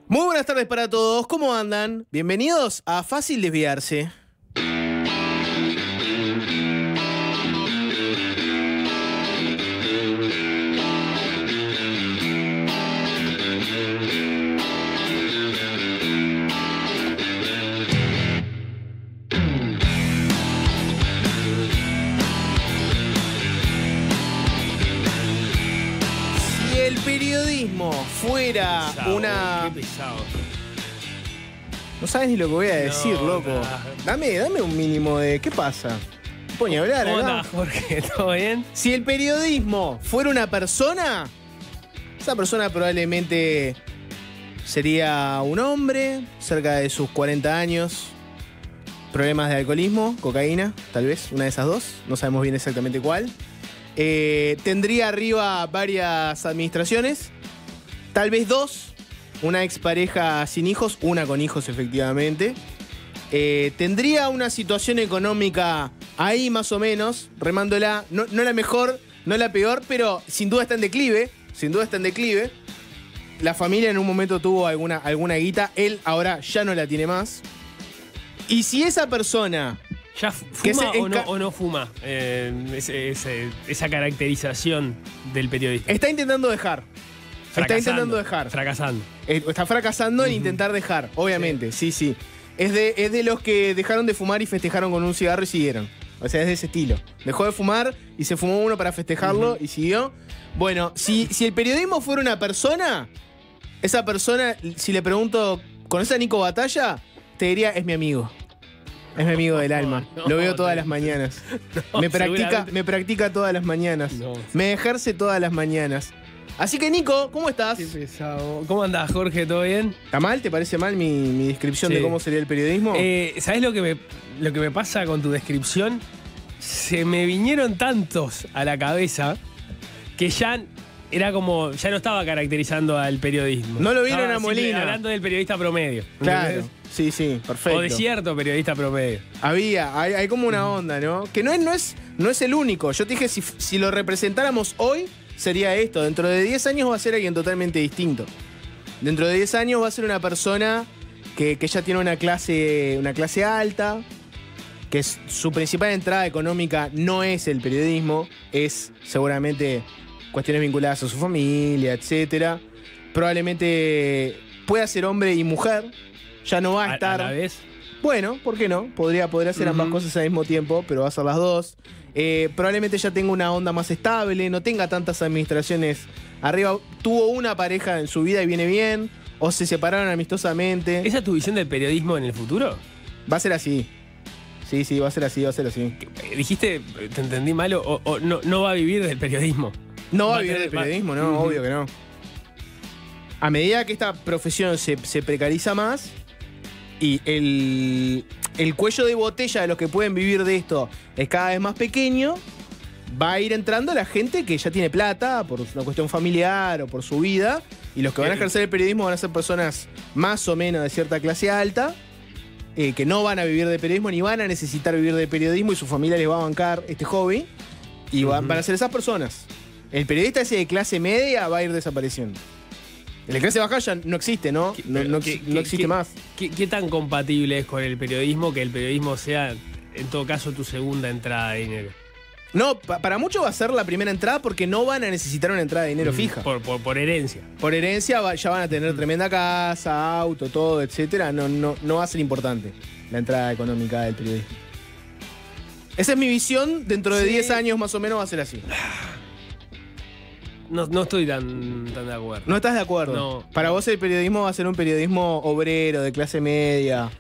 Muy buenas tardes para todos, ¿cómo andan? Bienvenidos a Fácil Desviarse. Si el periodismo fuera Pesado, una... Qué pesado. No sabes ni lo que voy a decir, No, loco. nah. Dame un mínimo de... ¿Qué pasa? No puedo ni hablar ¿Cómo acá. andás, Jorge? ¿Todo bien? Si el periodismo fuera una persona, esa persona probablemente sería un hombre, cerca de sus 40 años, problemas de alcoholismo, cocaína, tal vez, una de esas dos, no sabemos bien exactamente cuál. Tendría arriba varias administraciones, tal vez dos, una expareja sin hijos, una con hijos efectivamente. Tendría una situación económica ahí más o menos, remándola, no la mejor, no la peor, pero sin duda está en declive, La familia en un momento tuvo alguna guita, él ahora ya no la tiene más. Y si esa persona... ¿Ya Que fuma se o no fuma? Esa caracterización del periodista. Está intentando dejar. Fracasando. Está fracasando en intentar dejar, obviamente, sí. Es de los que dejaron de fumar y festejaron con un cigarro y siguieron. O sea, es de ese estilo. Dejó de fumar y se fumó uno para festejarlo y siguió. Bueno, si el periodismo fuera una persona, esa persona, si le pregunto, ¿conoces a Nico Batalla? Te diría, es mi amigo. Es mi amigo del alma. no, Lo veo todas las mañanas. No, me seguramente. practica todas las mañanas. No. Me ejerce todas las mañanas. Así que, Nico, ¿cómo estás? Qué pesado. ¿Cómo andás, Jorge? ¿Todo bien? ¿Está mal? ¿Te parece mal mi descripción Sí. de cómo sería el periodismo? ¿Sabés lo que me pasa con tu descripción? Se me vinieron tantos a la cabeza que ya era como, ya no estaba caracterizando al periodismo. No lo vieron Estaba a Molina. siempre hablando del periodista promedio. Claro. ¿entendés? Sí, perfecto. O de cierto periodista promedio. Hay como una onda, ¿no? Que no es el único. Yo te dije, si lo representáramos hoy, sería esto. Dentro de 10 años va a ser alguien totalmente distinto. Dentro de 10 años va a ser una persona que ya tiene una clase alta, que su principal entrada económica no es el periodismo, es seguramente cuestiones vinculadas a su familia, etcétera. Probablemente pueda ser hombre y mujer, ya no va a estar... ¿A la vez? Bueno, ¿por qué no? Podría hacer ambas cosas al mismo tiempo, pero va a ser las dos. Probablemente ya tenga una onda más estable, no tenga tantas administraciones arriba. Tuvo una pareja en su vida y viene bien, o se separaron amistosamente. ¿Esa es tu visión del periodismo en el futuro? Va a ser así. Sí, va a ser así. ¿Dijiste, te entendí mal, o no va a vivir del periodismo? No va a Va a vivir del tener- periodismo, no, obvio que no. A medida que esta profesión se precariza más y el cuello de botella de los que pueden vivir de esto es cada vez más pequeño, va a ir entrando la gente que ya tiene plata por una cuestión familiar o por su vida, y los que van a ejercer el periodismo van a ser personas más o menos de cierta clase alta, que no van a vivir de periodismo ni van a necesitar vivir de periodismo y su familia les va a bancar este hobby, y van a ser esas personas. El periodista ese de clase media va a ir desapareciendo. El de clase baja ya no existe, ¿no? No existe más. ¿Qué tan compatible es con el periodismo que el periodismo sea, en todo caso, tu segunda entrada de dinero? No, para muchos va a ser la primera entrada porque no van a necesitar una entrada de dinero fija. Por herencia. Por herencia ya van a tener tremenda casa, auto, todo, etcétera. No va a ser importante la entrada económica del periodismo. Esa es mi visión. Dentro de Sí. 10 años más o menos va a ser así. No estoy tan de acuerdo. ¿No estás de acuerdo? No. Para vos el periodismo va a ser un periodismo obrero, de clase media,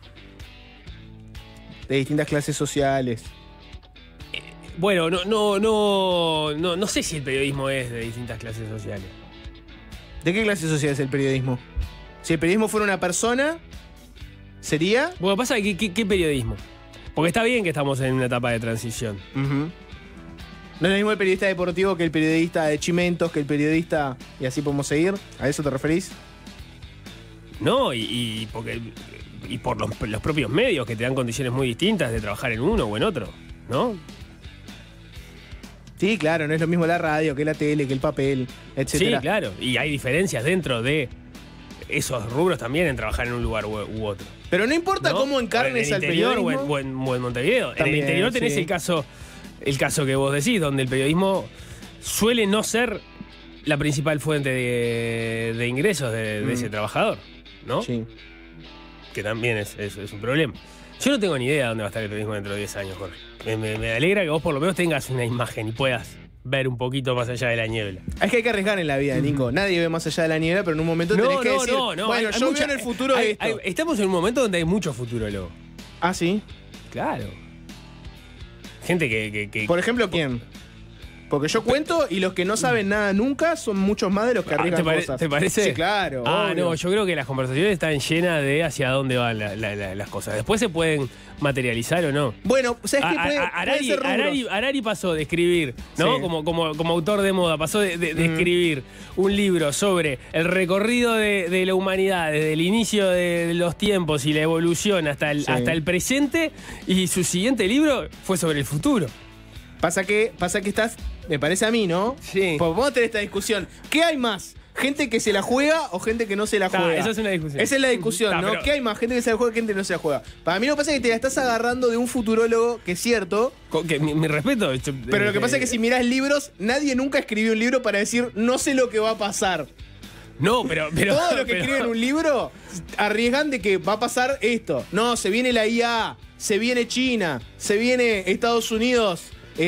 de distintas clases sociales. Bueno, no sé si el periodismo es de distintas clases sociales. ¿De qué clase social es el periodismo? Si el periodismo fuera una persona, ¿sería? Bueno, pasa que ¿qué periodismo? Porque está bien que estamos en una etapa de transición. Ujú. No es lo mismo el periodista deportivo que el periodista de Chimentos, que el periodista... Y así podemos seguir. ¿A eso te referís? No, y por los propios medios que te dan condiciones muy distintas de trabajar en uno o en otro, ¿no? Sí, claro, no es lo mismo la radio que la tele, que el papel, etcétera. Sí, claro. Y hay diferencias dentro de esos rubros también en trabajar en un lugar u otro. Pero no importa ¿no? cómo encarnes al periodismo. O en Montevideo. También, en el interior tenés sí. el caso que vos decís, donde el periodismo suele no ser la principal fuente de ingresos de ese trabajador, ¿no? Sí. Que también es un problema. Yo no tengo ni idea de dónde va a estar el periodismo dentro de 10 años, Jorge. Me alegra que vos por lo menos tengas una imagen y puedas ver un poquito más allá de la niebla. Es que hay que arriesgar en la vida, Nico. Nadie ve más allá de la niebla, pero en un momento tenés que decir, bueno, hay yo veo en el futuro esto. Estamos en un momento donde hay mucho futurólogo. Ah, ¿sí? Claro. Gente que Por ejemplo, ¿quién? Porque yo cuento y los que no saben nada nunca son muchos más de los que arriesgan cosas. ¿Te parece? Sí, claro. No, obvio. yo creo que las conversaciones están llenas de hacia dónde van las cosas. Después se pueden materializar o no. Bueno, ¿sabes qué? Puede ser rubros. Arari pasó de escribir, ¿no? Sí. Como autor de moda, pasó de escribir un libro sobre el recorrido de la humanidad desde el inicio de los tiempos y la evolución hasta el presente, y su siguiente libro fue sobre el futuro. Pasa que estás, me parece a mí, ¿no? Sí. Pues vamos a tener esta discusión. ¿Qué hay más? ¿Gente que se la juega o gente que no se la juega? Esa es una discusión. Esa es la discusión, ¿no? Pero ¿Qué hay más? ¿Gente que se la juega o gente que no se la juega? Para mí lo que pasa es que te la estás agarrando de un futurólogo, que es cierto. Mi respeto. Pero lo que pasa es que si mirás libros, nadie nunca escribió un libro para decir, no sé lo que va a pasar. No, pero Todo lo que escriben en un libro arriesgan de que va a pasar esto. No, se viene la IA, se viene China, se viene Estados Unidos,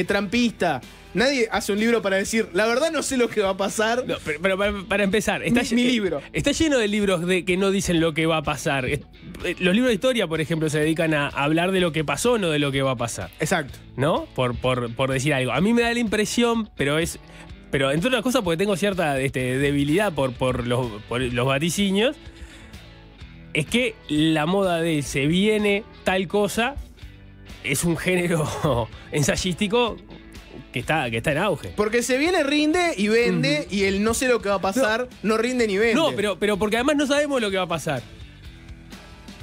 trampista. Nadie hace un libro para decir, la verdad no sé lo que va a pasar. No, pero para empezar, Mi libro. Está lleno de libros que no dicen lo que va a pasar. Los libros de historia, por ejemplo, se dedican a hablar de lo que pasó, no de lo que va a pasar. Exacto. ¿No? Por decir algo. A mí me da la impresión, pero entre otras cosas porque tengo cierta debilidad por los vaticinios, es que la moda de se viene tal cosa es un género ensayístico que está en auge. Porque se viene, rinde y vende, y el no sé lo que va a pasar no rinde ni vende. No, pero porque además no sabemos lo que va a pasar.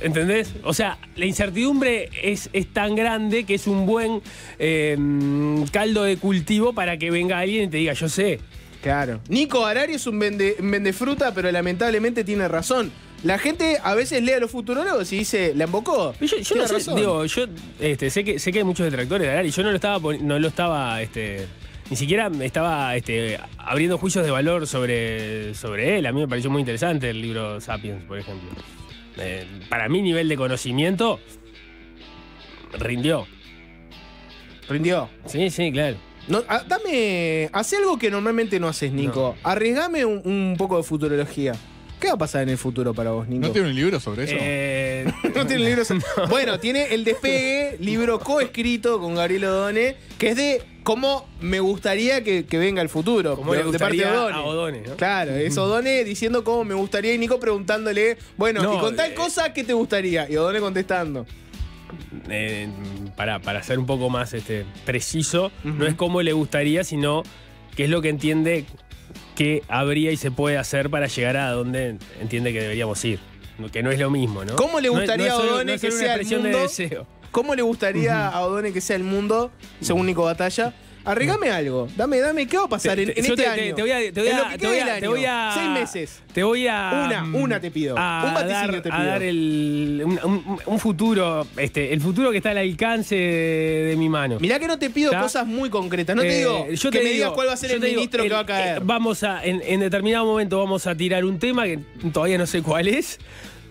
¿Entendés? O sea, la incertidumbre es tan grande que es un buen caldo de cultivo para que venga alguien y te diga, yo sé. Claro. Nico Harari es un vendefruta, pero lamentablemente tiene razón. La gente a veces lee a los futurólogos y dice, la embocó. Yo Tiene no sé, razón. digo, yo sé que hay muchos detractores de Harari. Yo no lo estaba ni siquiera me estaba abriendo juicios de valor sobre él. A mí me pareció muy interesante el libro Sapiens, por ejemplo. Para mi nivel de conocimiento, rindió. ¿Rindió? Sí, claro. No, hace algo que normalmente no haces, Nico. No. Arriesgame un poco de futurología. ¿Qué va a pasar en el futuro para vos, Nico? ¿No tiene un libro sobre eso? No tiene libros. Bueno, tiene El Despegue, libro coescrito con Gabriel Odone, que es de cómo me gustaría que venga el futuro. Como le de parte de gustaría Odone. a Odone, ¿no? Claro, es Odone diciendo cómo me gustaría y Nico preguntándole, bueno, No, y con tal cosa, ¿qué te gustaría? Y Odone contestando. Para ser un poco más preciso, no es cómo le gustaría, sino qué es lo que entiende que habría y se puede hacer para llegar a donde entiende que deberíamos ir. Que no es lo mismo, ¿no? ¿Cómo le gustaría a Odone que sea el mundo? De deseo. ¿Cómo le gustaría a Odone que sea el mundo, según Nico Batalla? Arregame algo. Dame, ¿qué va a pasar en este año? Te voy a. En lo que queda del año. 6 meses. Te voy a. Una te pido. Un vaticinio te pido. A dar un futuro. El futuro que está al alcance de mi mano. Mirá que no te pido cosas muy concretas. No te digo que me digas cuál va a ser el ministro que va a caer. Vamos a. En determinado momento vamos a tirar un tema que todavía no sé cuál es.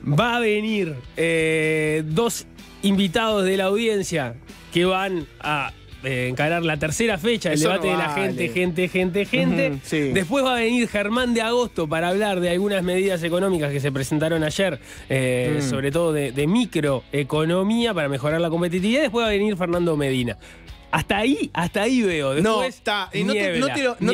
Va a venir 2 invitados de la audiencia que van a encarar la tercera fecha del Eso debate no de la vale. gente. Sí. Después va a venir Germán de Agosto para hablar de algunas medidas económicas que se presentaron ayer, sobre todo de microeconomía para mejorar la competitividad. Después va a venir Fernando Medina. Hasta ahí veo. Después, No, está. No te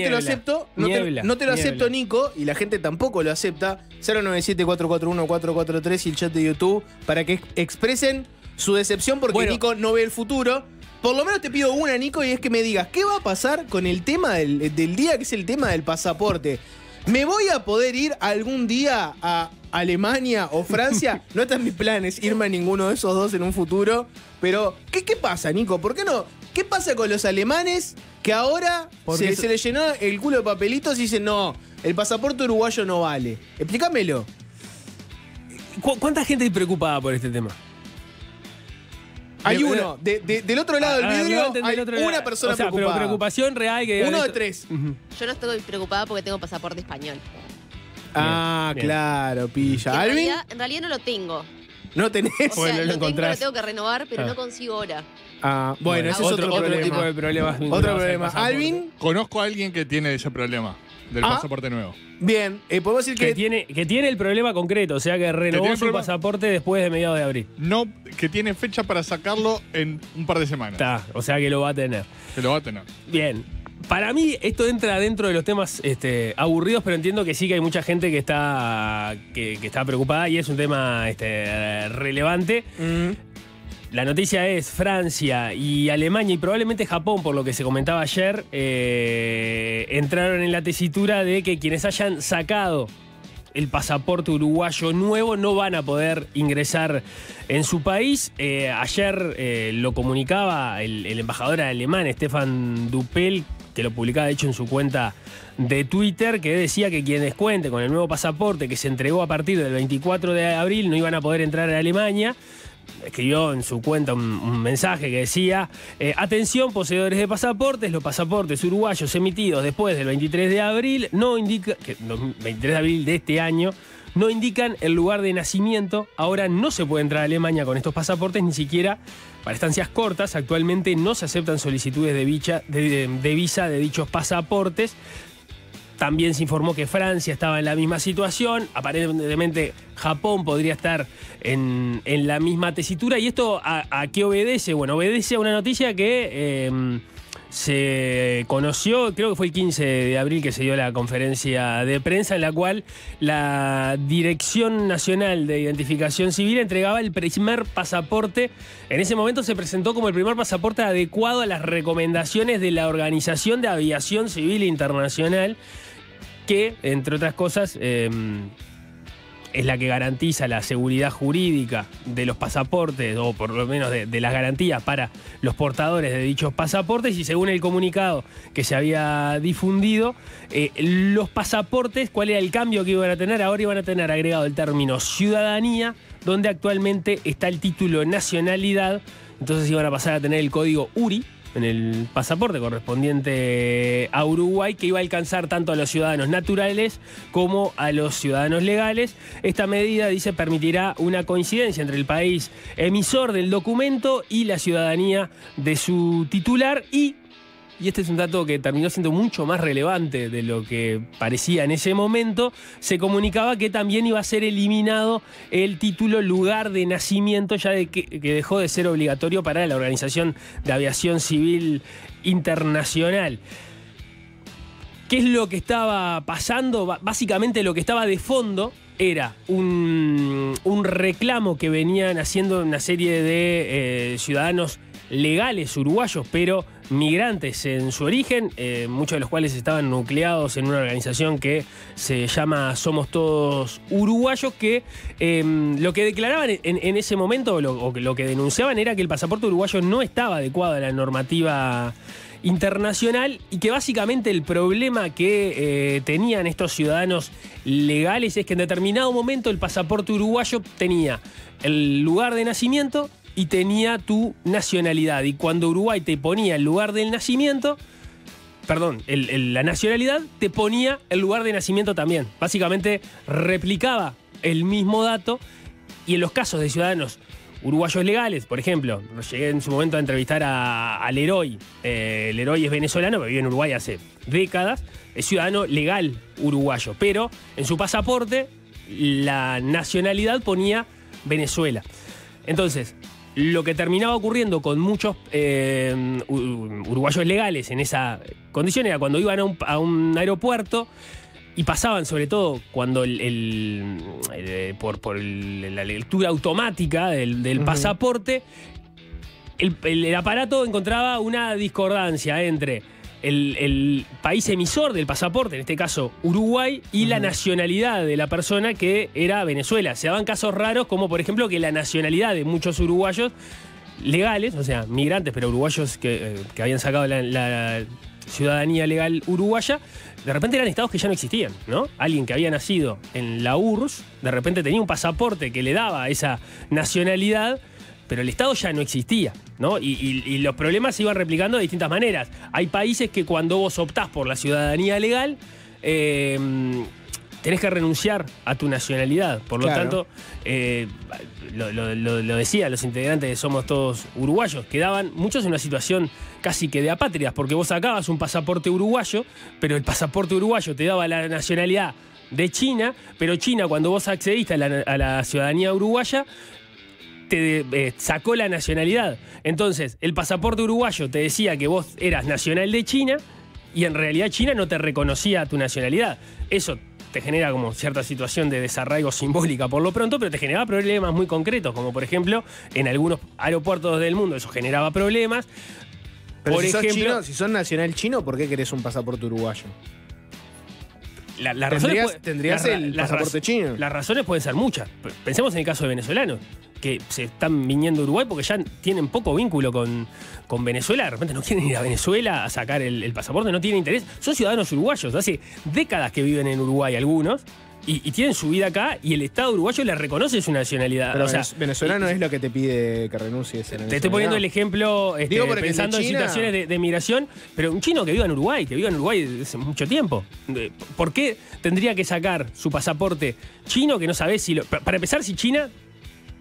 lo acepto. No te lo acepto, Nico, y la gente tampoco lo acepta. 097-441-443 y el chat de YouTube para que expresen su decepción porque Nico no ve el futuro. Por lo menos te pido una, Nico, y es que me digas, ¿qué va a pasar con el tema del día, que es el tema del pasaporte? ¿Me voy a poder ir algún día a Alemania o Francia? No están mis planes irme a ninguno de esos dos en un futuro. Pero, ¿qué pasa, Nico? ¿Por qué no? ¿Qué pasa con los alemanes que ahora se les llenó el culo de papelitos y dicen, no, el pasaporte uruguayo no vale? Explícamelo. ¿Cuánta gente hay preocupada por este tema? Hay uno. Del otro lado del vidrio hay una persona preocupada. Pero preocupación real que... Uno de tres. Yo no estoy preocupada porque tengo pasaporte español. Bien. Claro, pilla. ¿Alvin? En realidad no lo tengo. ¿No tenés? O sea, lo tengo que renovar, pero no consigo hora. Bueno, ese es otro tipo de problemas. Otro problema. ¿Alvin? Conozco a alguien que tiene ese problema del pasaporte nuevo. Bien, podemos decir que tiene el problema concreto, o sea que renovó su pasaporte después de mediados de abril. No, que tiene fecha para sacarlo en un par de semanas. O sea que lo va a tener. Que lo va a tener. Bien. Para mí esto entra dentro de los temas aburridos, pero entiendo que sí que hay mucha gente que está preocupada y es un tema relevante. La noticia es Francia y Alemania y probablemente Japón, por lo que se comentaba ayer, entraron en la tesitura de que quienes hayan sacado el pasaporte uruguayo nuevo no van a poder ingresar en su país. Ayer lo comunicaba el embajador alemán, Stefan Duppel, que lo publicaba de hecho en su cuenta de Twitter, que decía que quienes cuenten con el nuevo pasaporte que se entregó a partir del 24 de abril no iban a poder entrar a Alemania. Escribió en su cuenta un mensaje que decía: atención, poseedores de pasaportes, los pasaportes uruguayos emitidos después del 23 de abril no indica, 23 de abril de este año, no indican el lugar de nacimiento. Ahora no se puede entrar a Alemania con estos pasaportes, ni siquiera para estancias cortas. Actualmente no se aceptan solicitudes de visa de dichos pasaportes. También se informó que Francia estaba en la misma situación. Aparentemente Japón podría estar en la misma tesitura. ¿Y esto a qué obedece? Bueno, obedece a una noticia que se conoció, creo que fue el 15 de abril que se dio la conferencia de prensa, en la cual la Dirección Nacional de Identificación Civil entregaba el primer pasaporte. En ese momento se presentó como el primer pasaporte adecuado a las recomendaciones de la Organización de Aviación Civil Internacional, que, entre otras cosas, es la que garantiza la seguridad jurídica de los pasaportes, o por lo menos de las garantías para los portadores de dichos pasaportes. Y según el comunicado que se había difundido, los pasaportes, ¿cuál era el cambio que iban a tener? Ahora iban a tener agregado el término ciudadanía, donde actualmente está el título nacionalidad. Entonces iban a pasar a tener el código URI en el pasaporte correspondiente a Uruguay, que iba a alcanzar tanto a los ciudadanos naturales como a los ciudadanos legales. Esta medida, dice, permitirá una coincidencia entre el país emisor del documento y la ciudadanía de su titular. Y este es un dato que terminó siendo mucho más relevante de lo que parecía en ese momento, se comunicaba que también iba a ser eliminado el título lugar de nacimiento, ya que dejó de ser obligatorio para la Organización de Aviación Civil Internacional. ¿Qué es lo que estaba pasando? Básicamente lo que estaba de fondo era un reclamo que venían haciendo una serie de ciudadanos legales uruguayos, pero migrantes en su origen, muchos de los cuales estaban nucleados en una organización que se llama Somos Todos Uruguayos, que lo que declaraban en ese momento, o lo que denunciaban, era que el pasaporte uruguayo no estaba adecuado a la normativa internacional, y que básicamente el problema que tenían estos ciudadanos legales es que en determinado momento el pasaporte uruguayo tenía el lugar de nacimiento y tenía tu nacionalidad. Y cuando Uruguay te ponía el lugar del nacimiento, perdón, la nacionalidad te ponía el lugar de nacimiento también. Básicamente replicaba el mismo dato. Y en los casos de ciudadanos uruguayos legales, por ejemplo, llegué en su momento a entrevistar a Leroy. Leroy es venezolano, pero vive en Uruguay hace décadas. Es ciudadano legal uruguayo, pero en su pasaporte la nacionalidad ponía Venezuela. Entonces, lo que terminaba ocurriendo con muchos uruguayos legales en esa condición era cuando iban a un aeropuerto y pasaban, sobre todo cuando por la lectura automática del pasaporte, el aparato encontraba una discordancia entre el país emisor del pasaporte, en este caso Uruguay, y la nacionalidad de la persona, que era Venezuela. Se daban casos raros, como por ejemplo que la nacionalidad de muchos uruguayos legales, o sea, migrantes, pero uruguayos que habían sacado la ciudadanía legal uruguaya, de repente eran estados que ya no existían, ¿no? Alguien que había nacido en la URSS, de repente tenía un pasaporte que le daba esa nacionalidad, pero el Estado ya no existía, ¿no? Y los problemas se iban replicando de distintas maneras. Hay países que cuando vos optás por la ciudadanía legal, tenés que renunciar a tu nacionalidad. Por lo tanto, lo decía, los integrantes de Somos Todos Uruguayos, quedaban muchos en una situación casi que de apátridas, porque vos sacabas un pasaporte uruguayo, pero el pasaporte uruguayo te daba la nacionalidad de China, pero China, cuando vos accediste a la ciudadanía uruguaya, te sacó la nacionalidad. Entonces, el pasaporte uruguayo te decía que vos eras nacional de China y en realidad China no te reconocía tu nacionalidad. Eso te genera como cierta situación de desarraigo simbólica por lo pronto, pero te generaba problemas muy concretos, como por ejemplo, en algunos aeropuertos del mundo eso generaba problemas. Pero por ejemplo, si sos nacional chino, ¿por qué querés un pasaporte uruguayo? ¿Tendrías el pasaporte chino? Las razones pueden ser muchas. Pensemos en el caso de venezolanos, que se están viniendo a Uruguay porque ya tienen poco vínculo con Venezuela. De repente no quieren ir a Venezuela a sacar el pasaporte, no tienen interés. Son ciudadanos uruguayos, hace décadas que viven en Uruguay algunos. Y tienen su vida acá y el Estado uruguayo les reconoce su nacionalidad. Pero venezolano es lo que te pide que renuncies. Te estoy poniendo el ejemplo pensando en situaciones de migración, pero un chino que viva en Uruguay, hace mucho tiempo. ¿Por qué tendría que sacar su pasaporte chino que no sabés si para empezar, si China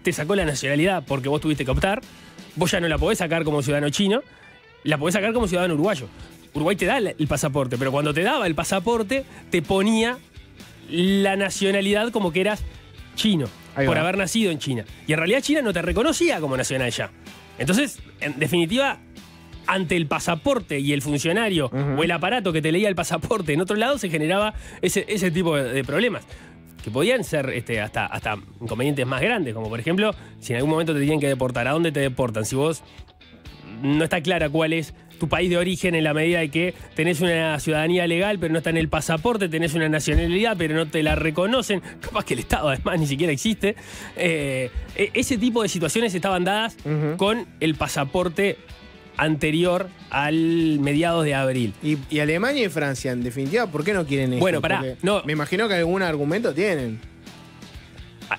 te sacó la nacionalidad porque vos tuviste que optar, vos ya no la podés sacar como ciudadano chino, la podés sacar como ciudadano uruguayo. Uruguay te da el pasaporte, pero cuando te daba el pasaporte te ponía la nacionalidad como que eras chino, por haber nacido en China. Y en realidad China no te reconocía como nacional ya. Entonces, en definitiva, ante el pasaporte y el funcionario o el aparato que te leía el pasaporte en otro lado, se generaba ese tipo de problemas. Que podían ser hasta inconvenientes más grandes, como por ejemplo, si en algún momento te tienen que deportar, ¿a dónde te deportan? Si vos no está clara cuál es tu país de origen en la medida de que tenés una ciudadanía legal, pero no está en el pasaporte, tenés una nacionalidad, pero no te la reconocen, capaz que el Estado además ni siquiera existe. Ese tipo de situaciones estaban dadas con el pasaporte anterior al mediados de abril. ¿Y Alemania y Francia, en definitiva, por qué no quieren esto? Bueno, pará. No. Me imagino que algún argumento tienen.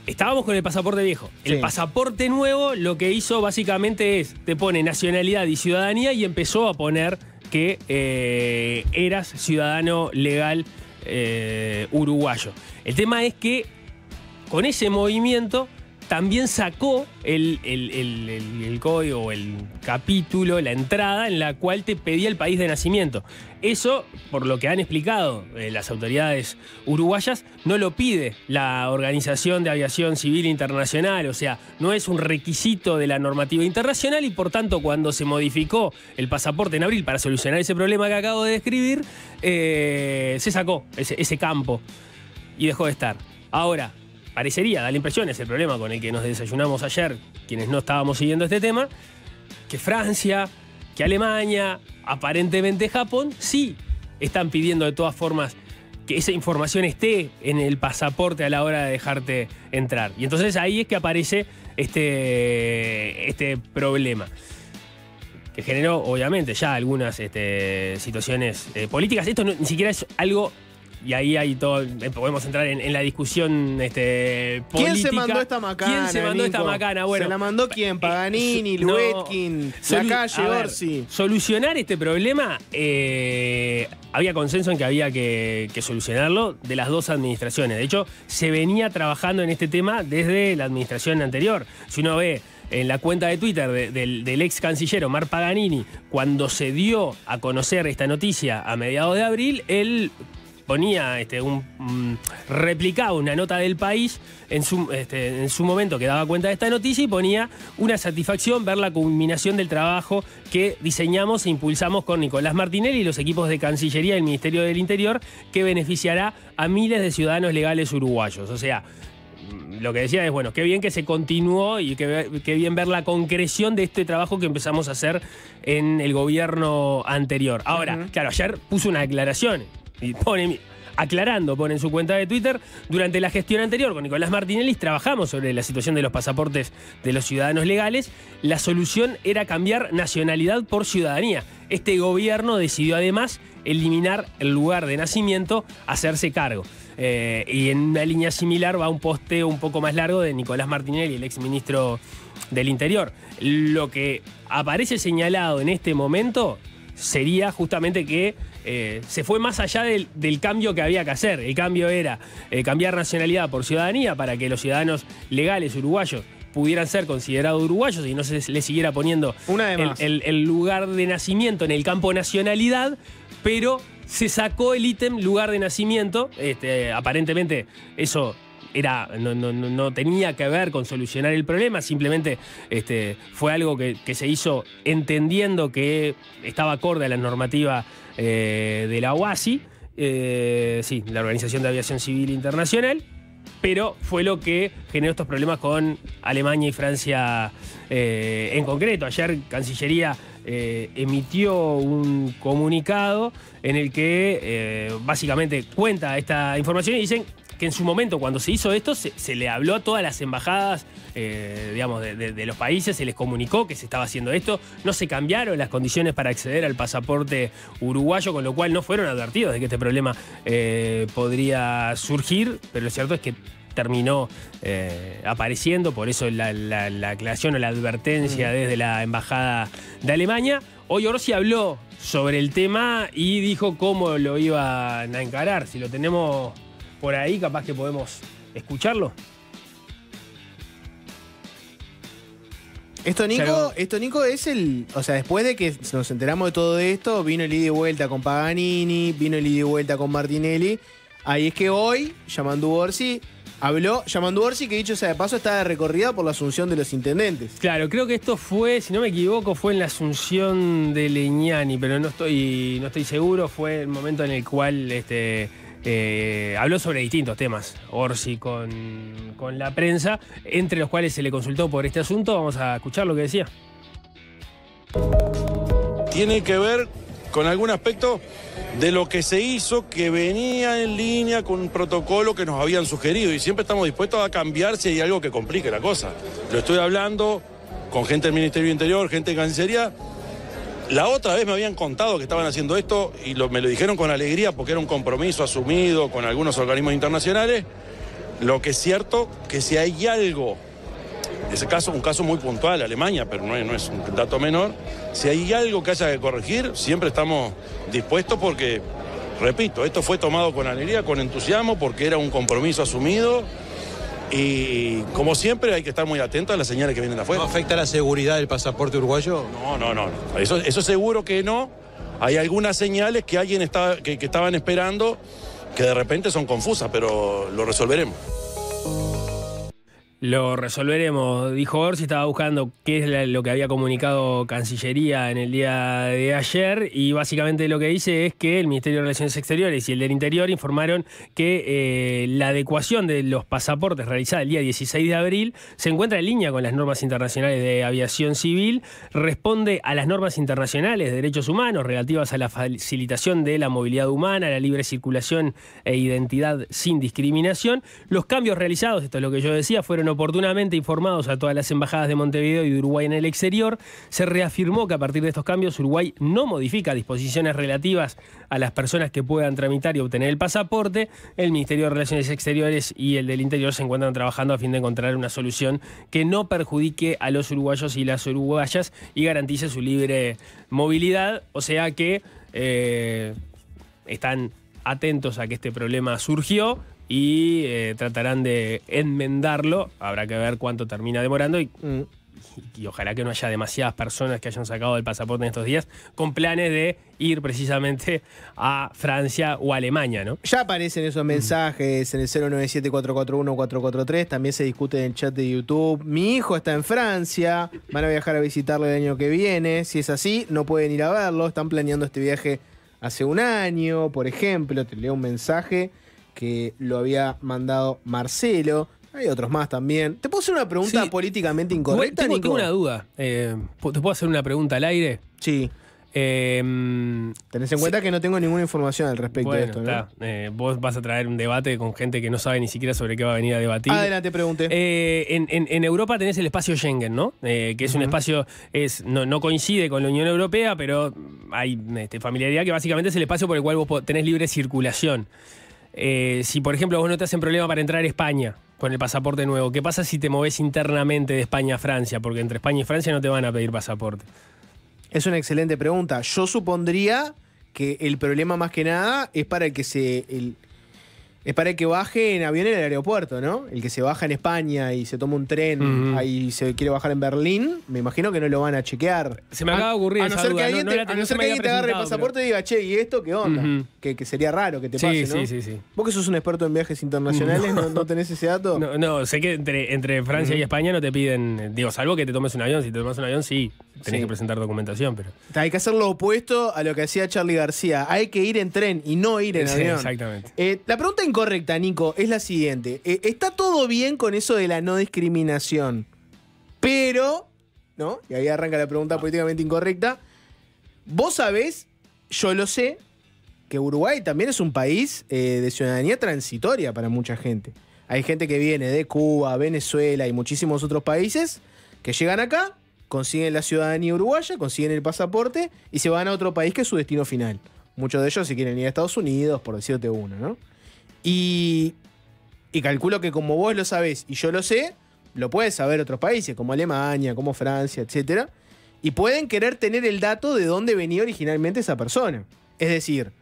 Estábamos con el pasaporte viejo. Sí. El pasaporte nuevo lo que hizo básicamente es, te pone nacionalidad y ciudadanía y empezó a poner que eras ciudadano legal uruguayo. El tema es que con ese movimiento también sacó el código o el capítulo, la entrada en la cual te pedía el país de nacimiento. Eso, por lo que han explicado las autoridades uruguayas, no lo pide la Organización de Aviación Civil Internacional, o sea, no es un requisito de la normativa internacional y por tanto cuando se modificó el pasaporte en abril para solucionar ese problema que acabo de describir, se sacó ese campo y dejó de estar. Ahora, parecería, da la impresión, es el problema con el que nos desayunamos ayer, quienes no estábamos siguiendo este tema, que Francia, que Alemania, aparentemente Japón, sí están pidiendo de todas formas que esa información esté en el pasaporte a la hora de dejarte entrar. Y entonces ahí es que aparece este problema, que generó obviamente ya algunas situaciones políticas. Esto ni siquiera es algo... Y ahí hay todo, podemos entrar en la discusión política. ¿Quién se mandó esta macana? ¿Quién se mandó esta macana? Bueno, ¿se la mandó quién? Paganini, Luetkin, la calle, Orsi. Solucionar este problema, había consenso en que había que solucionarlo de las dos administraciones. De hecho, se venía trabajando en este tema desde la administración anterior. Si uno ve en la cuenta de Twitter del ex canciller Omar Paganini, cuando se dio a conocer esta noticia a mediados de abril, él ponía replicaba una nota del País en su momento que daba cuenta de esta noticia y ponía una satisfacción ver la culminación del trabajo que diseñamos e impulsamos con Nicolás Martinelli y los equipos de Cancillería del Ministerio del Interior, que beneficiará a miles de ciudadanos legales uruguayos. O sea, lo que decía es, bueno, qué bien que se continuó y qué bien ver la concreción de este trabajo que empezamos a hacer en el gobierno anterior. Ahora, claro, ayer puso una declaración y pone en su cuenta de Twitter: durante la gestión anterior con Nicolás Martinelli trabajamos sobre la situación de los pasaportes de los ciudadanos legales. La solución era cambiar nacionalidad por ciudadanía. Este gobierno decidió además eliminar el lugar de nacimiento, hacerse cargo. Y en una línea similar va un posteo un poco más largo de Nicolás Martinelli, el exministro del Interior. Lo que aparece señalado en este momento sería justamente que se fue más allá del cambio que había que hacer. El cambio era cambiar nacionalidad por ciudadanía para que los ciudadanos legales uruguayos pudieran ser considerados uruguayos y no se les siguiera poniendo el lugar de nacimiento en el campo nacionalidad, pero se sacó el ítem lugar de nacimiento. Aparentemente eso no tenía que ver con solucionar el problema, simplemente fue algo que se hizo entendiendo que estaba acorde a la normativa de la OASI, sí, la Organización de Aviación Civil Internacional, pero fue lo que generó estos problemas con Alemania y Francia en concreto. Ayer Cancillería emitió un comunicado en el que básicamente cuenta esta información y dicen que en su momento, cuando se hizo esto, se le habló a todas las embajadas digamos, de los países, se les comunicó que se estaba haciendo esto, no se cambiaron las condiciones para acceder al pasaporte uruguayo, con lo cual no fueron advertidos de que este problema podría surgir, pero lo cierto es que terminó apareciendo, por eso la aclaración o la advertencia desde la Embajada de Alemania. Hoy Orsi habló sobre el tema y dijo cómo lo iban a encarar. Si lo tenemos por ahí, capaz que podemos escucharlo. Esto, Nico, es el... O sea, después de que nos enteramos de todo esto, vino el ida y vuelta con Paganini, vino el ida y vuelta con Martinelli. Ahí es que hoy, Yamandu Orsi habló. Yamandu Orsi, que dicho sea de paso, está de recorrida por la asunción de los intendentes. Claro, creo que esto fue, si no me equivoco, fue en la asunción de Leñani, pero no estoy seguro. Fue el momento en el cual habló sobre distintos temas Orsi con la prensa, entre los cuales se le consultó por este asunto. Vamos a escuchar lo que decía. Tiene que ver con algún aspecto de lo que se hizo que venía en línea con un protocolo que nos habían sugerido, y siempre estamos dispuestos a cambiar si hay algo que complique la cosa. Lo estoy hablando con gente del Ministerio del Interior, gente de Cancillería. La otra vez me habían contado que estaban haciendo esto y me lo dijeron con alegría porque era un compromiso asumido con algunos organismos internacionales. Lo que es cierto que si hay algo, ese caso, un caso muy puntual, Alemania, pero no es un dato menor, si hay algo que haya que corregir, siempre estamos dispuestos porque, repito, esto fue tomado con alegría, con entusiasmo, porque era un compromiso asumido. Y como siempre hay que estar muy atentos a las señales que vienen de afuera. ¿No afecta la seguridad del pasaporte uruguayo? No. Eso seguro que no. Hay algunas señales que que estaban esperando que de repente son confusas, pero lo resolveremos. Lo resolveremos, dijo Orsi. Estaba buscando qué es lo que había comunicado Cancillería en el día de ayer, y básicamente lo que dice es que el Ministerio de Relaciones Exteriores y el del Interior informaron que la adecuación de los pasaportes realizada el día 16 de abril se encuentra en línea con las normas internacionales de aviación civil, responde a las normas internacionales de derechos humanos relativas a la facilitación de la movilidad humana, la libre circulación e identidad sin discriminación. Los cambios realizados, esto es lo que yo decía, fueron oportunamente informados a todas las embajadas de Montevideo y de Uruguay en el exterior. Se reafirmó que a partir de estos cambios Uruguay no modifica disposiciones relativas a las personas que puedan tramitar y obtener el pasaporte. El Ministerio de Relaciones Exteriores y el del Interior se encuentran trabajando a fin de encontrar una solución que no perjudique a los uruguayos y las uruguayas y garantice su libre movilidad. O sea que están atentos a que este problema surgió y tratarán de enmendarlo. Habrá que ver cuánto termina demorando y ojalá que no haya demasiadas personas que hayan sacado el pasaporte en estos días con planes de ir precisamente a Francia o Alemania, ¿no? Ya aparecen esos mensajes en el 097-441-443, también se discute en el chat de YouTube. Mi hijo está en Francia, van a viajar a visitarlo el año que viene. Si es así, no pueden ir a verlo, están planeando este viaje hace un año, por ejemplo. Te leo un mensaje que lo había mandado Marcelo. Hay otros más también. ¿Te puedo hacer una pregunta políticamente incorrecta, Nico? Tengo una duda. ¿Te puedo hacer una pregunta al aire? Sí. Tenés en cuenta que no tengo ninguna información al respecto de esto, ¿no? Está. Vos vas a traer un debate con gente que no sabe ni siquiera sobre qué va a venir a debatir. Adelante, pregunte. En Europa tenés el espacio Schengen, ¿no? Que es un espacio, no coincide con la Unión Europea, pero hay familiaridad, que básicamente es el espacio por el cual vos tenés libre circulación. Si, por ejemplo, vos no te hacen problema para entrar a España con el pasaporte nuevo, ¿qué pasa si te movés internamente de España a Francia? Porque entre España y Francia no te van a pedir pasaporte. Es una excelente pregunta. Yo supondría que el problema más que nada es para el que es para el que baje en avión en el aeropuerto, ¿no? El que se baja en España y se toma un tren ahí se quiere bajar en Berlín, me imagino que no lo van a chequear. Se me acaba de ocurrir a no ser que alguien te agarre el pasaporte y diga, che, ¿y esto qué onda? Que sería raro que te pase, ¿no? Sí. Vos que sos un experto en viajes internacionales, ¿no tenés ese dato? No, sé que entre Francia y España no te piden, salvo que te tomes un avión. Si te tomas un avión, sí, tenés que presentar documentación, pero... Hay que hacer lo opuesto a lo que hacía Charly García. Hay que ir en tren y no ir en avión. Exactamente. La pregunta incorrecta, Nico, es la siguiente. Está todo bien con eso de la no discriminación, pero, ¿no? Y ahí arranca la pregunta políticamente incorrecta. Vos sabés, yo lo sé, que Uruguay también es un país de ciudadanía transitoria para mucha gente. Hay gente que viene de Cuba, Venezuela y muchísimos otros países que llegan acá, consiguen la ciudadanía uruguaya, consiguen el pasaporte y se van a otro país que es su destino final. Muchos de ellos se quieren ir a Estados Unidos, por decirte uno, ¿no? Y calculo que como vos lo sabés y yo lo sé, lo pueden saber otros países, como Alemania, como Francia, etc. Y pueden querer tener el dato de dónde venía originalmente esa persona. Es decir,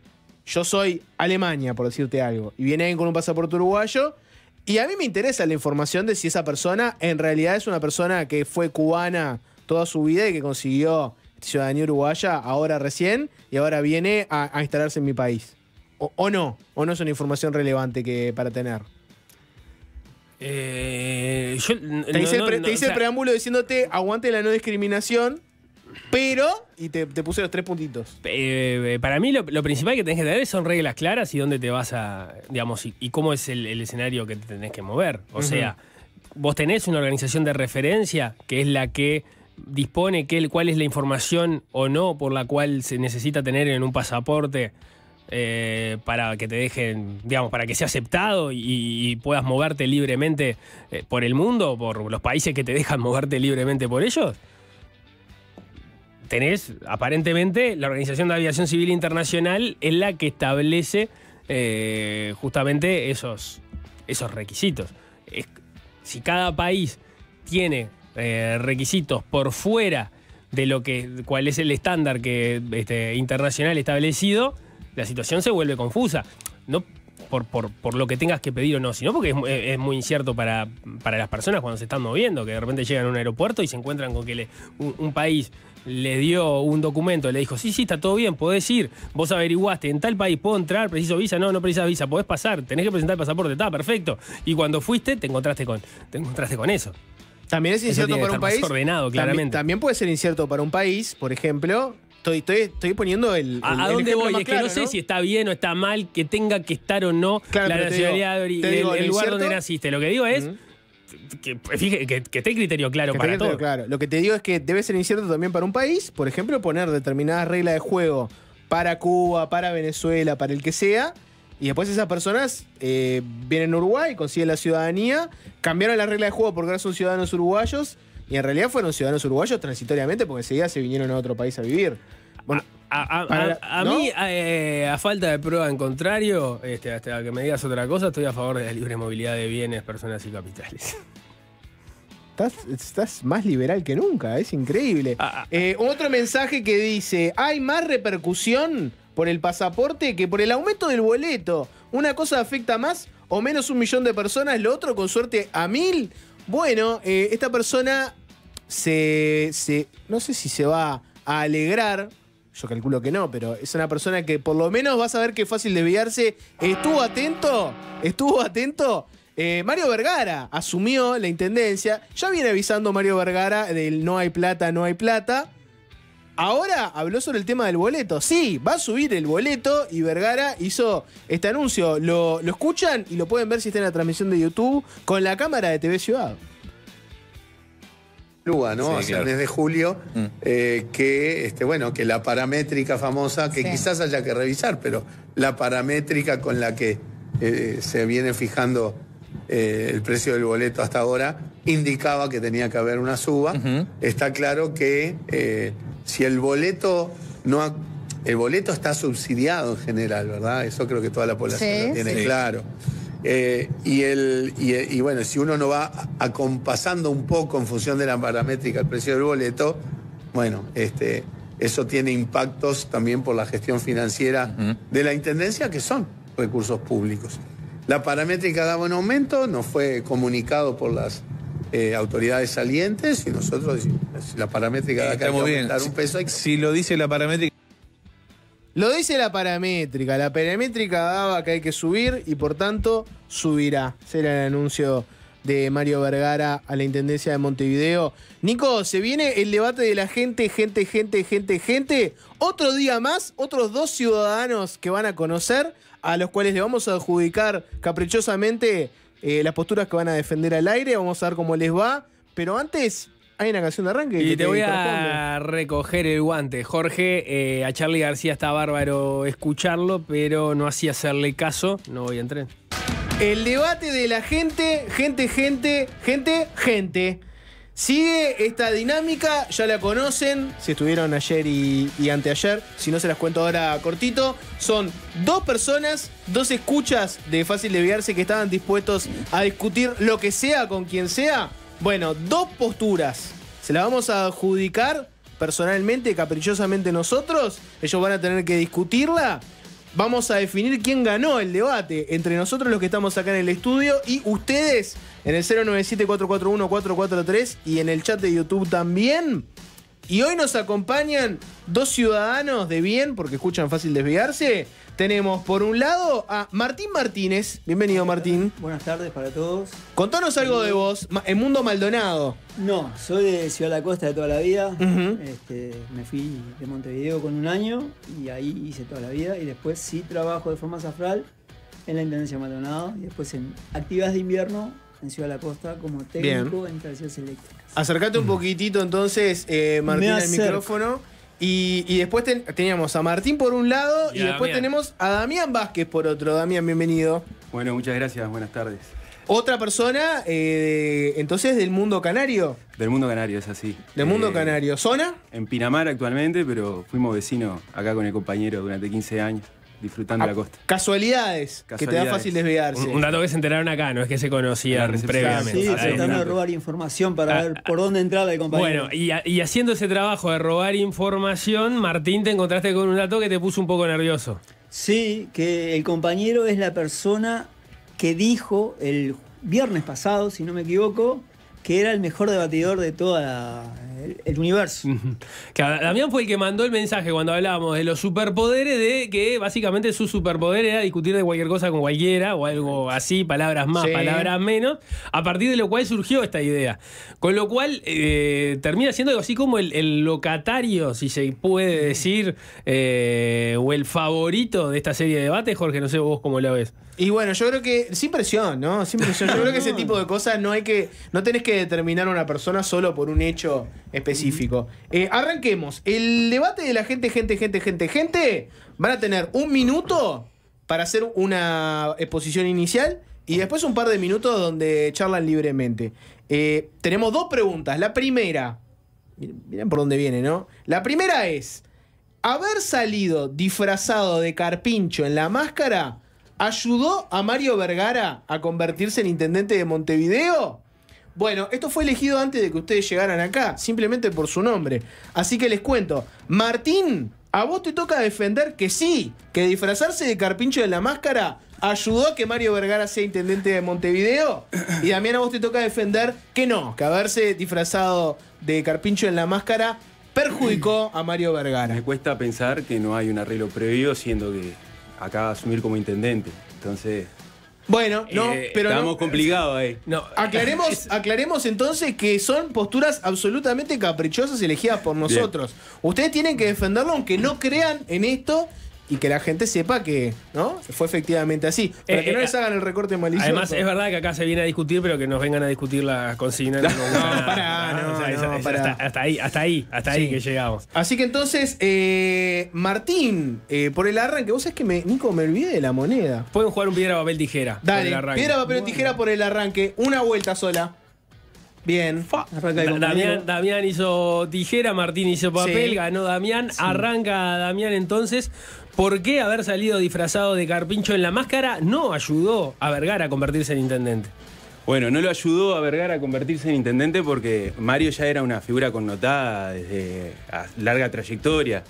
yo soy Alemania, por decirte algo, y viene alguien con un pasaporte uruguayo, y a mí me interesa la información de si esa persona en realidad es una persona que fue cubana toda su vida y que consiguió ciudadanía uruguaya ahora recién y ahora viene a instalarse en mi país. O no es una información relevante para tener. Te hice el preámbulo diciéndote aguante la no discriminación, pero, y te puse los 3 puntitos. Para mí lo principal que tenés que tener son reglas claras y dónde te vas a, digamos, y cómo es el escenario que te tenés que mover. O sea, vos tenés una organización de referencia que es la que dispone cuál es la información o no por la cual se necesita tener en un pasaporte para que te dejen, digamos, para que sea aceptado y puedas moverte libremente por el mundo, por los países que te dejan moverte libremente por ellos. Tenés, aparentemente, la Organización de Aviación Civil Internacional es la que establece justamente esos requisitos. Si cada país tiene requisitos por fuera de cuál es el estándar internacional establecido, la situación se vuelve confusa. No por lo que tengas que pedir o no, sino porque es muy incierto para las personas cuando se están moviendo, que de repente llegan a un aeropuerto y se encuentran con que un país le dio un documento, le dijo, sí, está todo bien, podés ir, vos averiguaste, en tal país puedo entrar, preciso visa, no precisas visa, podés pasar, tenés que presentar el pasaporte, está perfecto. Y cuando fuiste, te encontraste con eso. También es incierto para un país. Ordenado, claramente. También puede ser incierto para un país, por ejemplo. Estoy poniendo ¿A dónde voy? Es que no sé si está bien o está mal, que tenga que estar o no la nacionalidad del lugar donde naciste. Lo que digo es que esté el criterio claro para todo. Claro. Lo que te digo es que debe ser incierto también para un país, por ejemplo, poner determinadas reglas de juego para Cuba, para Venezuela, para el que sea, y después esas personas vienen a Uruguay, consiguen la ciudadanía, cambiaron las reglas de juego porque ahora son ciudadanos uruguayos, y en realidad fueron ciudadanos uruguayos transitoriamente porque enseguida se vinieron a otro país a vivir. Bueno, a mí, a falta de prueba en contrario, hasta que me digas otra cosa, estoy a favor de la libre movilidad de bienes, personas y capitales. Estás más liberal que nunca, es increíble. Otro mensaje que dice, hay más repercusión por el pasaporte que por el aumento del boleto. Una cosa afecta más o menos 1 millón de personas, lo otro con suerte a 1000. Bueno, esta persona no sé si se va a alegrar. Yo calculo que no, pero es una persona que por lo menos va a saber que es fácil desviarse. Estuvo atento. Mario Vergara asumió la intendencia. Ya viene avisando Mario Vergara del no hay plata. Ahora habló sobre el tema del boleto. Sí, va a subir el boleto y Vergara hizo este anuncio. Lo escuchan y lo pueden ver si está en la transmisión de YouTube con la cámara de TV Ciudad. Lúa, ¿no? Hacia el mes de julio, que la paramétrica famosa, que quizás haya que revisar, pero la paramétrica con la que se viene fijando el precio del boleto hasta ahora indicaba que tenía que haber una suba. Está claro que si el boleto está subsidiado en general, ¿verdad? Eso creo que toda la población lo tiene claro. Y bueno, si uno no va acompasando un poco en función de la paramétrica el precio del boleto, bueno, eso tiene impactos también por la gestión financiera de la Intendencia, que son recursos públicos. La paramétrica daba un aumento, nos fue comunicado por las autoridades salientes y nosotros, si la paramétrica da que hay que aumentar un peso... Si lo dice la paramétrica... Lo dice la paramétrica. La paramétrica daba que hay que subir y por tanto subirá. Será el anuncio de Mario Vergara a la Intendencia de Montevideo. Nico, se viene el debate de la gente. Otro día más, otros 2 ciudadanos que van a conocer, a los cuales le vamos a adjudicar caprichosamente las posturas que van a defender al aire. Vamos a ver cómo les va. Pero antes... hay una canción de arranque. Y te voy a recoger el guante. Jorge, a Charly García está bárbaro escucharlo, pero no hacía hacerle caso. No voy a entrar. El debate de la gente. Sigue esta dinámica, ya la conocen, si estuvieron ayer y anteayer, si no se las cuento ahora cortito. Son 2 personas, 2 escuchas de Fácil Desviarse que estaban dispuestos a discutir lo que sea con quien sea. Bueno, 2 posturas. Se las vamos a adjudicar personalmente, caprichosamente nosotros. Ellos van a tener que discutirla. Vamos a definir quién ganó el debate entre nosotros los que estamos acá en el estudio y ustedes en el 097-441-443 y en el chat de YouTube también. Y hoy nos acompañan 2 ciudadanos de bien, porque escuchan Fácil Desviarse. Tenemos por un lado a Martín Martínez. Bienvenido, Martín. Buenas tardes para todos. Contanos algo de vos, en Mundo Maldonado. No, soy de Ciudad de la Costa de toda la vida. Me fui de Montevideo con 1 año y ahí hice toda la vida. Y después sí trabajo de forma safral en la Intendencia de Maldonado y después en actividades de invierno en Ciudad de la Costa como técnico en instalaciones eléctricas. Acércate un poquitito entonces, Martín, al micrófono. Y después teníamos a Martín por un lado y después tenemos a Damián Vázquez por otro. Damián, bienvenido. Bueno, muchas gracias, buenas tardes. Otra persona, entonces, del mundo canario. Del mundo canario, es así. Del mundo canario. ¿Zona? En Pinamar actualmente, pero fuimos vecinos acá con el compañero durante 15 años, disfrutando de la costa. Casualidades, que te da fácil desviarse. Un dato que se enteraron acá, no es que se conocían previamente. Sí, tratando de robar información para ver por dónde entraba el compañero. Bueno, y haciendo ese trabajo de robar información, Martín, te encontraste con un dato que te puso un poco nervioso. Sí, que el compañero es la persona que dijo el viernes pasado, si no me equivoco, que era el mejor debatidor de todo el universo. Claro, Damián fue el que mandó el mensaje cuando hablábamos de los superpoderes, de que básicamente su superpoder era discutir de cualquier cosa con cualquiera, o algo así, palabras más, palabras menos, a partir de lo cual surgió esta idea. Con lo cual termina siendo algo así como el locatario, si se puede decir, o el favorito de esta serie de debates. Jorge, no sé vos cómo lo ves. Y bueno, yo creo que, sin presión, ¿no? Sin presión. Yo creo que ese tipo de cosas no tenés que determinar a una persona solo por un hecho específico. Arranquemos. El debate de la gente. Van a tener 1 minuto para hacer una exposición inicial y después un par de minutos donde charlan libremente. Tenemos 2 preguntas. La primera, miren por dónde viene, ¿no? La primera es, ¿haber salido disfrazado de Carpincho en La Máscara ayudó a Mario Vergara a convertirse en intendente de Montevideo? Bueno, esto fue elegido antes de que ustedes llegaran acá, simplemente por su nombre. Así que les cuento. Martín, a vos te toca defender que sí, que disfrazarse de Carpincho en La Máscara ayudó a que Mario Vergara sea intendente de Montevideo. Y Damián, a vos te toca defender que no, que haberse disfrazado de Carpincho en La Máscara perjudicó a Mario Vergara. Me cuesta pensar que no hay un arreglo previo, siendo que acaba de asumir como intendente. Entonces... Bueno, no, pero estamos no, complicados ahí. No, aclaremos entonces que son posturas absolutamente caprichosas elegidas por nosotros. Ustedes tienen que defenderlo aunque no crean en esto y que la gente sepa que, ¿no? Fue efectivamente así. Para que no les hagan el recorte malicioso. Además, es verdad que acá se viene a discutir, pero que nos vengan a discutir las consignas. Hasta ahí que llegamos. Así que entonces, Martín, por el arranque, vos sabés que Nico, me olvidé de la moneda. Pueden jugar un piedra, papel, tijera. Dale, piedra, papel, tijera por el arranque. Una vuelta sola. Bien. Damián hizo tijera, Martín hizo papel, ganó Damián. Sí. Arranca Damián entonces. ¿Por qué haber salido disfrazado de Carpincho en la máscara no ayudó a Vergara a convertirse en intendente? Bueno, no lo ayudó a Vergara a convertirse en intendente porque Mario ya era una figura connotada desde larga trayectoria,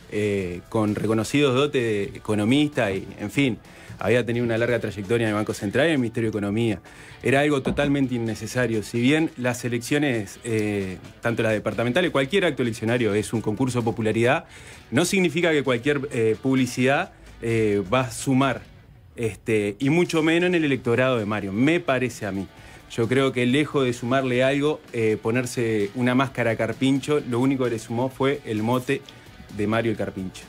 con reconocidos dotes de economista y, en fin, había tenido una larga trayectoria en el Banco Central y en el Ministerio de Economía. Era algo totalmente innecesario. Si bien las elecciones, tanto las departamentales, cualquier acto eleccionario es un concurso de popularidad, no significa que cualquier publicidad va a sumar, y mucho menos en el electorado de Mario, me parece a mí. Yo creo que lejos de sumarle algo, ponerse una máscara a Carpincho, lo único que le sumó fue el mote de Mario el Carpincho.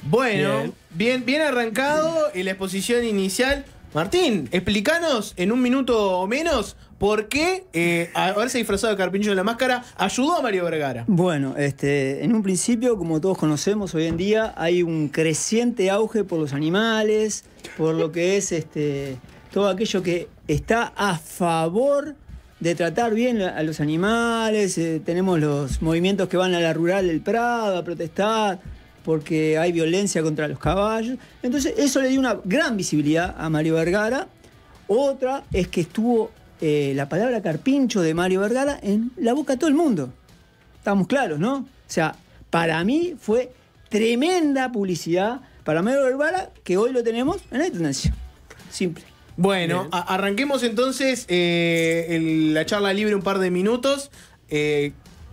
Bueno, bien arrancado en la exposición inicial. Martín, explícanos en un minuto o menos por qué haberse disfrazado de Carpincho en la máscara ayudó a Mario Vergara. Bueno, en un principio, como todos conocemos hoy en día, hay un creciente auge por los animales, por lo que es todo aquello que está a favor de tratar bien a los animales. Tenemos los movimientos que van a la rural del Prado a protestar porque hay violencia contra los caballos. Entonces eso le dio una gran visibilidad a Mario Vergara. Otra es que estuvo la palabra Carpincho de Mario Vergara en la boca de todo el mundo. Estamos claros, ¿no? O sea, para mí fue tremenda publicidad para Mario Vergara, que hoy lo tenemos en la intendencia. Simple. Bueno, arranquemos entonces la charla libre un par de minutos.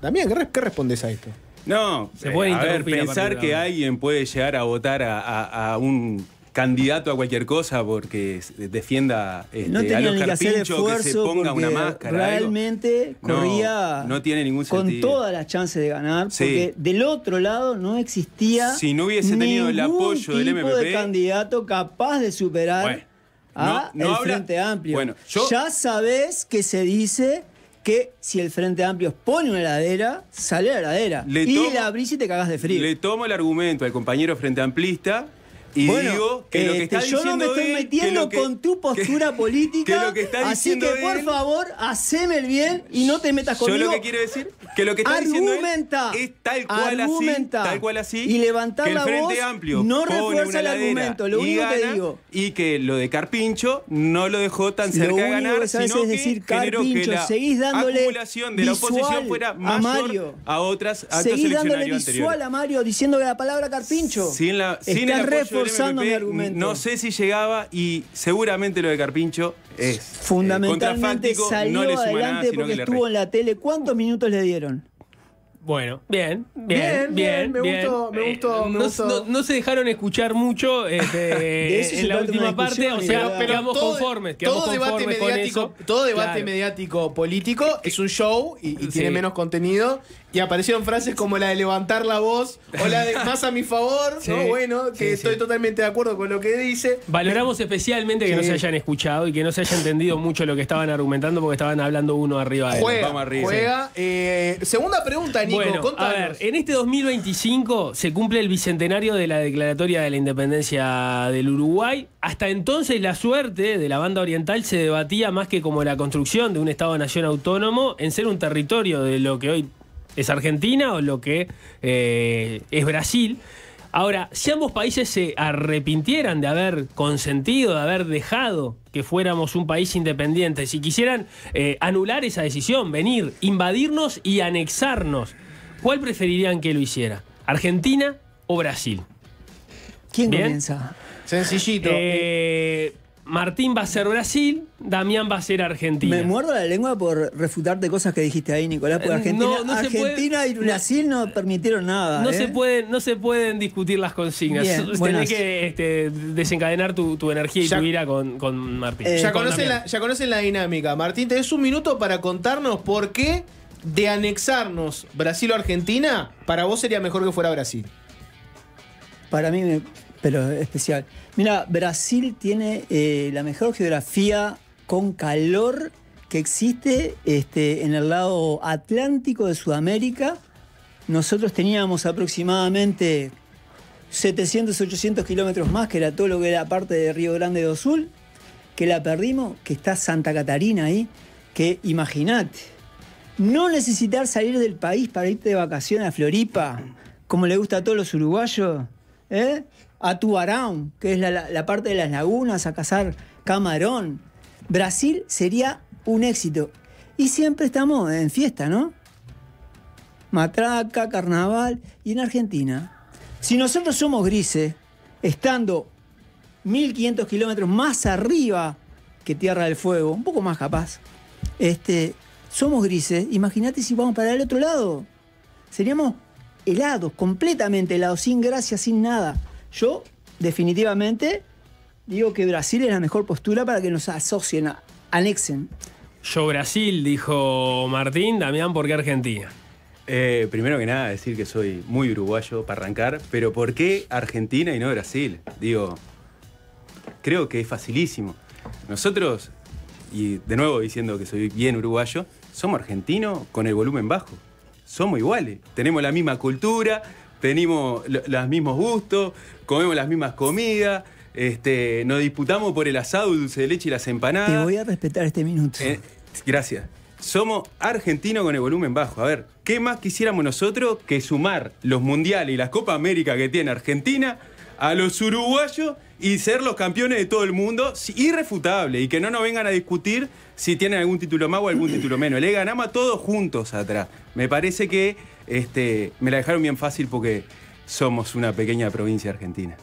Damián, ¿qué respondes a esto? No, se puede pensar que alguien puede llegar a votar a un candidato a cualquier cosa porque defienda no a los que Carpinchos, que se ponga una máscara. Realmente corría no tiene ningún sentido. Con todas las chances de ganar, porque del otro lado no existía si no hubiese tenido el apoyo del MPP, de candidato capaz de superar el Frente Amplio. Bueno, ya sabés que se dice que si el Frente Amplio pone una heladera, sale la heladera. La abrís y te cagás de frío. Le tomo el argumento al compañero Frente Amplista y digo que lo que está diciendo yo no me estoy metiendo con tu postura política, así que por favor, haceme el bien y no te metas conmigo. Yo lo que quiero decir que lo que está diciendo él es tal cual así, y levantar que el la Frente voz Amplio no pone refuerza el argumento. Lo único que digo, y que lo de Carpincho no lo dejó tan cerca de ganar, sino que generó que la acumulación de la oposición fuera mayor a otras actos eleccionarios anteriores. Visual a Mario diciendo que la palabra Carpincho sin el reforzando mi argumento. No sé si llegaba, y seguramente lo de Carpincho es fundamentalmente salió no le suma adelante nada, sino porque que le estuvo en la tele. ¿Cuántos minutos le dieron? Bueno, bien. Me gustó. No se dejaron escuchar mucho en la última parte, o sea, pero quedamos conformes. Todo debate mediático político es un show y tiene menos contenido. Y aparecieron frases como la de levantar la voz o la de más a mi favor, ¿no? Bueno, que estoy totalmente de acuerdo con lo que dice. Valoramos especialmente que no se hayan escuchado y que no se haya entendido mucho lo que estaban argumentando porque estaban hablando uno arriba de él. Juega. Segunda pregunta, Nico, bueno, contanos. A ver, en este 2025 se cumple el bicentenario de la declaratoria de la independencia del Uruguay. Hasta entonces la suerte de la banda oriental se debatía más que como la construcción de un Estado-nación autónomo en ser un territorio de lo que hoy es Argentina o lo que es Brasil. Ahora, si ambos países se arrepintieran de haber consentido, de haber dejado que fuéramos un país independiente, si quisieran anular esa decisión, venir, invadirnos y anexarnos, ¿cuál preferirían que lo hiciera? ¿Argentina o Brasil? ¿Quién comienza? Sencillito. Martín va a ser Brasil, Damián va a ser Argentina. Me muerdo la lengua por refutarte cosas que dijiste ahí, Nicolás, porque Argentina y Brasil no permitieron nada. No se pueden discutir las consignas. Tenés que desencadenar tu energía y tu ira con Martín. Ya conocen la dinámica. Martín, tenés un minuto para contarnos por qué de anexarnos Brasil o Argentina, para vos sería mejor que fuera Brasil. Para mí pero especial. Mira, Brasil tiene la mejor geografía con calor que existe en el lado atlántico de Sudamérica. Nosotros teníamos aproximadamente 700, 800 kilómetros más, que era todo lo que era parte de Río Grande do Sul, que la perdimos, que está Santa Catarina ahí, que imagínate, no necesitar salir del país para irte de vacaciones a Floripa, como le gusta a todos los uruguayos, a Tubarão, que es la parte de las lagunas, a cazar camarón. Brasil sería un éxito. Y siempre estamos en fiesta, ¿no? Matraca, carnaval. Y en Argentina, si nosotros somos grises, estando 1500 kilómetros más arriba que Tierra del Fuego, un poco más capaz, somos grises, imagínate si vamos para el otro lado. Seríamos helados, completamente helados, sin gracia, sin nada. Yo, definitivamente, digo que Brasil es la mejor postura para que nos asocien, anexen. Yo Brasil, dijo Martín. Damián, ¿por qué Argentina? Primero que nada, decir que soy muy uruguayo para arrancar, pero ¿por qué Argentina y no Brasil? Digo, creo que es facilísimo. Nosotros, y de nuevo diciendo que soy bien uruguayo, somos argentinos con el volumen bajo. Somos iguales, tenemos la misma cultura, tenemos los mismos gustos, comemos las mismas comidas, nos disputamos por el asado, dulce de leche y las empanadas. Te voy a respetar este minuto. Gracias. Somos argentinos con el volumen bajo. A ver, ¿qué más quisiéramos nosotros que sumar los mundiales y las Copa América que tiene Argentina a los uruguayos y ser los campeones de todo el mundo? Irrefutable. Y que no nos vengan a discutir si tienen algún título más o algún título menos. Le ganamos a todos juntos atrás. Me parece que me la dejaron bien fácil porque somos una pequeña provincia argentina.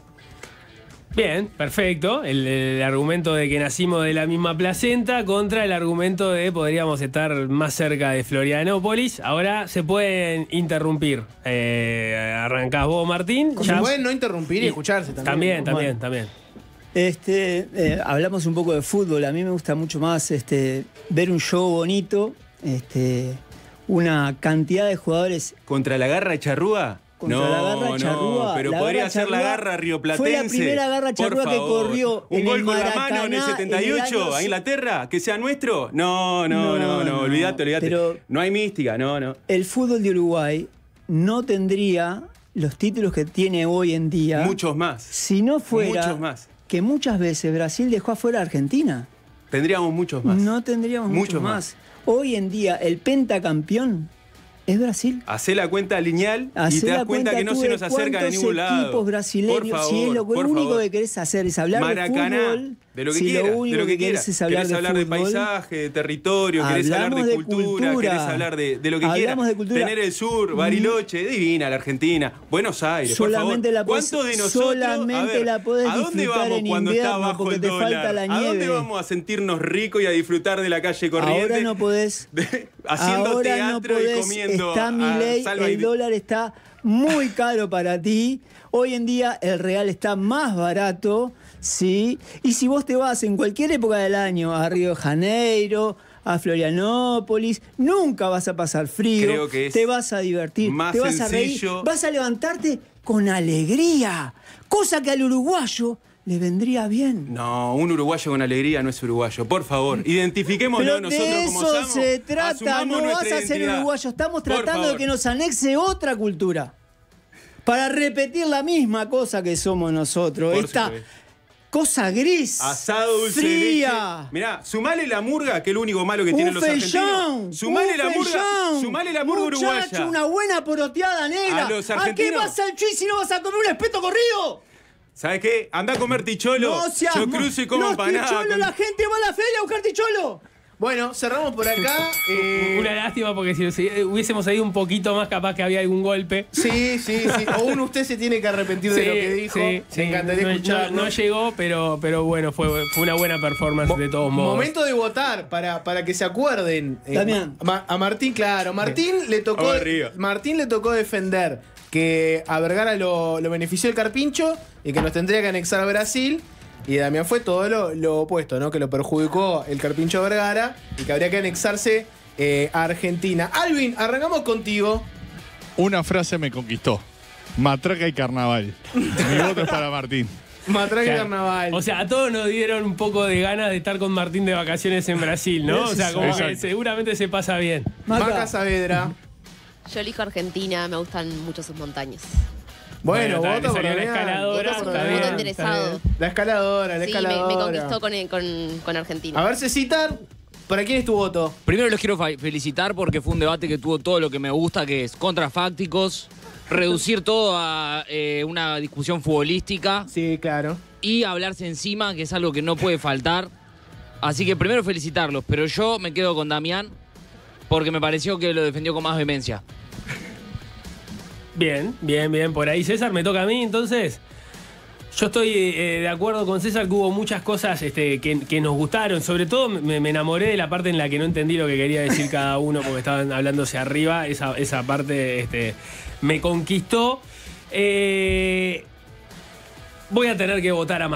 Bien, perfecto. El argumento de que nacimos de la misma placenta contra el argumento de podríamos estar más cerca de Florianópolis. Ahora se pueden interrumpir. Arrancás vos, Martín. Se pueden no interrumpir y escucharse también. También. Hablamos un poco de fútbol. A mí me gusta mucho más ver un show bonito, una cantidad de jugadores. ¿Contra la Garra de Charrúa? La Garra Charrúa, pero podría ser la Garra rioplatense. Fue la primera Garra Charrúa que corrió un en gol el con Maracaná, la mano en el 78 a Inglaterra, que sea nuestro. No, olvídate. Pero no hay mística, no. El fútbol de Uruguay no tendría los títulos que tiene hoy en día. Muchos más. Si no fuera muchos más. Que muchas veces Brasil dejó afuera a Argentina. Tendríamos muchos más. No tendríamos muchos más. Hoy en día el pentacampeón es Brasil. Hacé la cuenta lineal y te das cuenta que no se nos acerca de ningún lado. Equipos brasileños, por favor, si es lo único que querés hacer es hablar Maracaná, de fútbol, de lo que si quieras, lo único de lo que querés quieras. es hablar querés de hablar fútbol, de paisaje, de territorio, querés hablar de cultura, querés hablar de lo que quieras. De cultura. Tener el sur, Bariloche, divina la Argentina, Buenos Aires, solamente por favor. ¿Cuántos de nosotros, solamente la podés ¿a dónde disfrutar vamos en cuando invierno está bajo porque el te dólar? falta la nieve? ¿A dónde vamos a sentirnos ricos y a disfrutar de la calle corriente? Ahora no podés. Haciendo ahora teatro no podés, y comiendo. Está Milei, el dólar está muy caro para ti. Hoy en día el real está más barato, ¿sí? Y si vos te vas en cualquier época del año a Río de Janeiro, a Florianópolis, nunca vas a pasar frío. Creo que es te vas a divertir, más te vas a reír, vas a levantarte con alegría, cosa que al uruguayo le vendría bien. No, un uruguayo con alegría no es uruguayo. Por favor, identifiquémonos nosotros como somos. De eso se trata, no vas a ser uruguayo. Estamos tratando de que nos anexe otra cultura para repetir la misma cosa que somos nosotros. Esta cosa gris, asado dulce fría. De leche. Mirá, sumale la murga, que es lo único malo que tienen los argentinos. Sumale la murga uruguaya. Muchacho, una buena poroteada negra. ¿A qué vas al Chuy si no vas a comer un espeto corrido? ¿Sabes qué? Andá a comer ticholo. No seas yo cruzo y como empanada. La gente va a la feria a buscar ticholo. Bueno, cerramos por acá. Una lástima porque si hubiésemos ido un poquito más, capaz que había algún golpe. Sí. O usted se tiene que arrepentir de lo que dijo. Sí, me encantaría escucharlo. No llegó, pero bueno, fue una buena performance de todos modos. Momento de votar para que se acuerden. Damián. A Martín, claro. Martín le tocó defender que a Vergara lo benefició el carpincho y que nos tendría que anexar a Brasil. Y Damián fue todo lo opuesto, ¿no? Que lo perjudicó el carpincho Vergara y que habría que anexarse a Argentina. Alvin, arrancamos contigo. Una frase me conquistó. Matraca y carnaval. Mi voto es para Martín. Matraca y Claro. carnaval. O sea, a todos nos dieron un poco de ganas de estar con Martín de vacaciones en Brasil, ¿no? O sea, como que seguramente se pasa bien. Maca Saavedra. Yo elijo Argentina, me gustan mucho sus montañas. Bueno, Bueno, voto por salió la Damián. escaladora, Voto por está Damián, bien, está interesado. bien. La escaladora, la Sí, escaladora. me conquistó con Argentina. A ver, Cecitar, ¿para quién es tu voto? Primero los quiero felicitar porque fue un debate que tuvo todo lo que me gusta, que es contrafácticos, reducir todo a una discusión futbolística. Sí, claro. Y hablarse encima, que es algo que no puede faltar. Así que primero felicitarlos, pero yo me quedo con Damián porque me pareció que lo defendió con más vehemencia. Bien, bien, bien. Por ahí, César, me toca a mí, entonces. Yo estoy de acuerdo con César que hubo muchas cosas que nos gustaron. Sobre todo me enamoré de la parte en la que no entendí lo que quería decir cada uno porque estaban hablándose arriba. Esa parte me conquistó. Voy a tener que votar a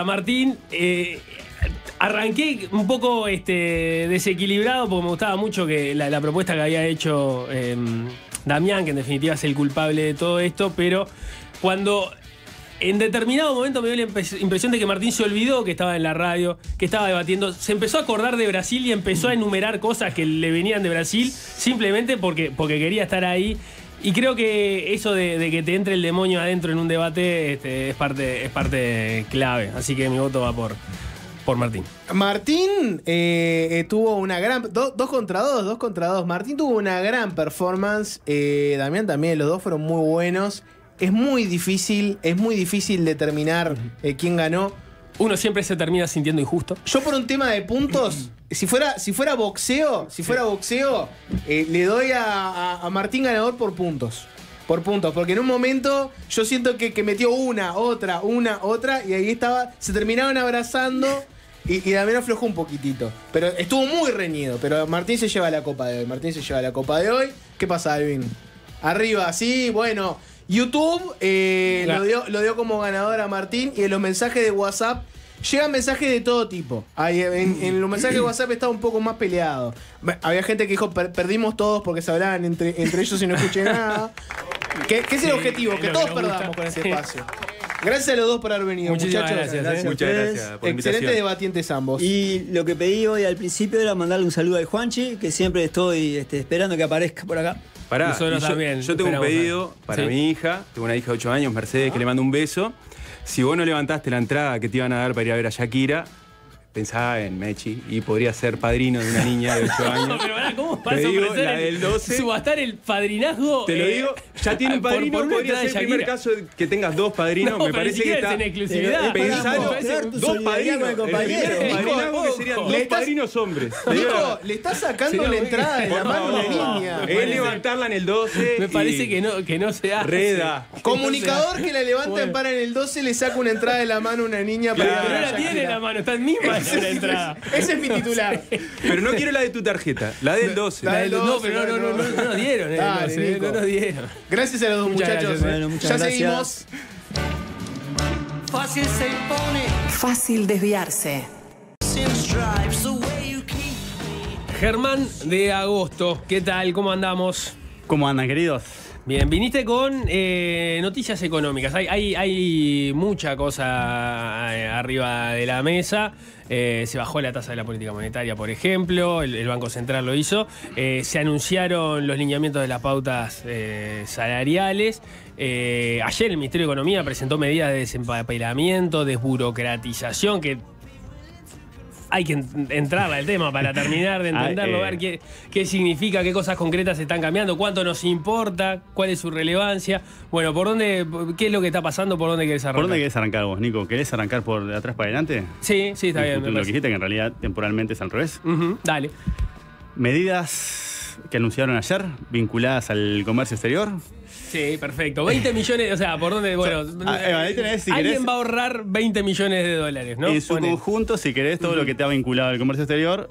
Martín. Arranqué un poco desequilibrado porque me gustaba mucho que la propuesta que había hecho Damián, que en definitiva es el culpable de todo esto, pero cuando en determinado momento me dio la impresión de que Martín se olvidó que estaba en la radio, que estaba debatiendo, se empezó a acordar de Brasil y empezó a enumerar cosas que le venían de Brasil simplemente porque quería estar ahí. Y creo que eso de que te entre el demonio adentro en un debate es parte clave. Así que mi voto va por Martín. Martín tuvo una gran... 2 contra 2. Martín tuvo una gran performance. Damián también, los dos fueron muy buenos. Es muy difícil determinar quién ganó. Uno siempre se termina sintiendo injusto. Yo por un tema de puntos, si fuera boxeo, le doy a Martín ganador por puntos. Porque en un momento yo siento que metió una, otra, y ahí se terminaban abrazando y Damián aflojó un poquitito. Pero estuvo muy reñido, pero Martín se lleva la copa de hoy. ¿Qué pasa, Alvin? Arriba, sí, bueno. YouTube lo dio como ganador a Martín y en los mensajes de WhatsApp llegan mensajes de todo tipo. En los mensajes de WhatsApp estaba un poco más peleado. Había gente que dijo perdimos todos porque se hablaban entre ellos y no escuché nada. ¿Qué es el objetivo? Que todos perdamos con ese espacio. Gracias a los dos por haber venido, Muchísimas muchachos. gracias. Muchas gracias por la invitación. Excelentes debatientes ambos. Y lo que pedí hoy al principio era mandarle un saludo al Juanchi, que siempre estoy esperando que aparezca por acá. Pará, Nosotros también yo tengo un esperamos pedido para Sí. mi hija. Tengo una hija de 8 años, Mercedes, que le mando un beso. Si vos no levantaste la entrada que te iban a dar para ir a ver a Shakira, pensaba en Mechi y podría ser padrino de una niña de 8 años. No, pero ahora, ¿cómo vas Te a digo, ofrecer la del 12. subastar el padrinazgo? Te lo digo, ya tiene un por padrino, una podría entrada ser de el primer Shakira. caso de que tengas 2 padrinos. No, me pero parece ni que siquiera está. es en exclusividad. Pensalo, Para mostrar tu 2 solidaridad padrinos. con el El compañero. primer Nico, padrinazgo que serían 2 padrinos hombres. Te digo, Nico, le estás sacando Sería la muy- entrada de la mano a una niña. es levantarla en el 12. Me parece y que no se hace. Reda. Comunicador que la levanta en para en el 12 le saca una entrada de la mano a una niña para Claro. ir a Pero ver no a la tiene en Shakira. la mano, está en misma la entrada. Ese es mi titular. Pero no quiero la de tu tarjeta, la del 12. La del No, 12, pero no nos dieron. Dale, Nico. No nos dieron. Gracias a los dos Muchas muchachos. gracias, Bueno, muchas Ya gracias. seguimos. Fácil desviarse. Germán de Agosto, ¿qué tal? ¿Cómo andamos? ¿Cómo andan, queridos? Bien, viniste con noticias económicas. Hay mucha cosa arriba de la mesa. Se bajó la tasa de la política monetaria, por ejemplo. El Banco Central lo hizo. Se anunciaron los lineamientos de las pautas salariales. Ayer el Ministerio de Economía presentó medidas de desempapelamiento, desburocratización, que hay que entrar al tema para terminar de entenderlo, ver qué significa, qué cosas concretas se están cambiando, cuánto nos importa, cuál es su relevancia. Bueno, ¿qué es lo que está pasando? ¿Por dónde querés arrancar? ¿Por dónde querés arrancar vos, Nico? ¿Querés arrancar por de atrás para adelante? Sí, está bien. me Lo que parece. dijiste que en realidad temporalmente es al revés. Dale. Medidas que anunciaron ayer vinculadas al comercio exterior. Sí, perfecto. 20 millones, o sea, ¿por dónde? Bueno, ahí tenés, si alguien querés, va a ahorrar 20 millones de dólares, ¿no? en su Ponele. conjunto, si querés, todo lo que te ha vinculado al comercio exterior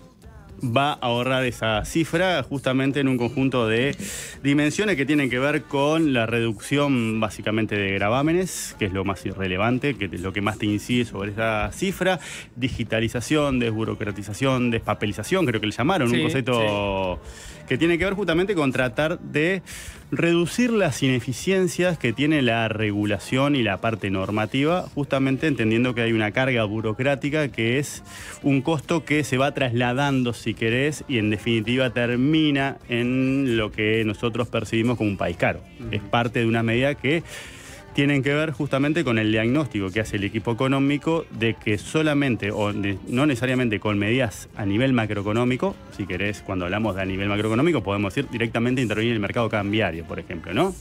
va a ahorrar esa cifra justamente en un conjunto de dimensiones que tienen que ver con la reducción básicamente de gravámenes, que es lo más irrelevante, que es lo que más te incide sobre esa cifra, digitalización, desburocratización, despapelización, creo que le llamaron, Sí, un concepto que tiene que ver justamente con tratar de reducir las ineficiencias que tiene la regulación y la parte normativa, justamente entendiendo que hay una carga burocrática que es un costo que se va trasladando, si querés, y en definitiva termina en lo que nosotros percibimos como un país caro. Es parte de una medida que tienen que ver justamente con el diagnóstico que hace el equipo económico de que solamente, no necesariamente con medidas a nivel macroeconómico, si querés, cuando hablamos de a nivel macroeconómico, podemos decir directamente intervenir en el mercado cambiario, por ejemplo, ¿no?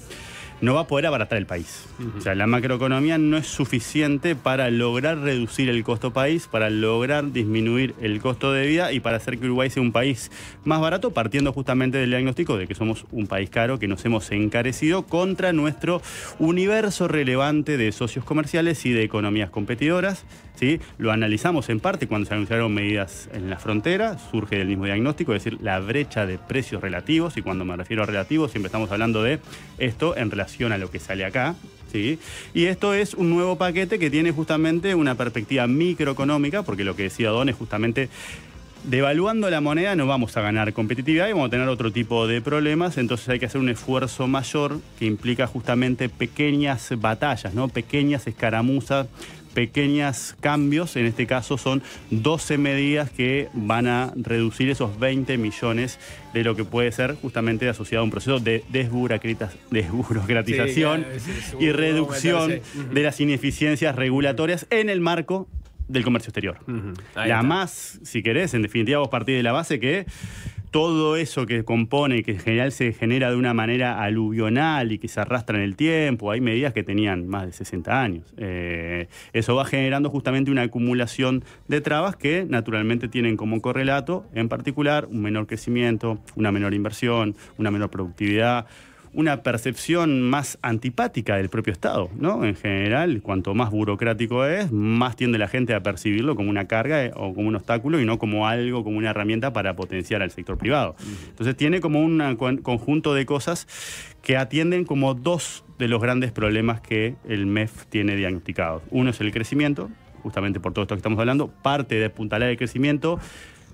No va a poder abaratar el país. O sea, la macroeconomía no es suficiente para lograr reducir el costo país, para lograr disminuir el costo de vida y para hacer que Uruguay sea un país más barato, partiendo justamente del diagnóstico de que somos un país caro, que nos hemos encarecido contra nuestro universo relevante de socios comerciales y de economías competidoras. ¿Sí? Lo analizamos en parte cuando se anunciaron medidas en la frontera, surge del mismo diagnóstico, es decir, la brecha de precios relativos, y cuando me refiero a relativos siempre estamos hablando de esto en relación a lo que sale acá. ¿Sí? Y esto es un nuevo paquete que tiene justamente una perspectiva microeconómica, porque lo que decía Don es justamente devaluando la moneda no vamos a ganar competitividad y vamos a tener otro tipo de problemas, entonces hay que hacer un esfuerzo mayor que implica justamente pequeñas batallas, ¿no? Pequeñas escaramuzas, pequeños cambios. En este caso son 12 medidas que van a reducir esos 20 millones de lo que puede ser justamente asociado a un proceso de desburocratización y reducción de las ineficiencias regulatorias en el marco del comercio exterior. La más, si querés, en definitiva vos partís de la base que todo eso que compone, que en general se genera de una manera aluvional y que se arrastra en el tiempo, hay medidas que tenían más de 60 años. Eso va generando justamente una acumulación de trabas que naturalmente tienen como correlato, en particular, un menor crecimiento, una menor inversión, una menor productividad, una percepción más antipática del propio Estado, ¿no? En general, cuanto más burocrático es, más tiende la gente a percibirlo como una carga o como un obstáculo y no como algo, como una herramienta para potenciar al sector privado. Entonces tiene como un conjunto de cosas que atienden como dos de los grandes problemas que el MEF tiene diagnosticados. Uno es el crecimiento, justamente por todo esto que estamos hablando, parte de apuntalar el crecimiento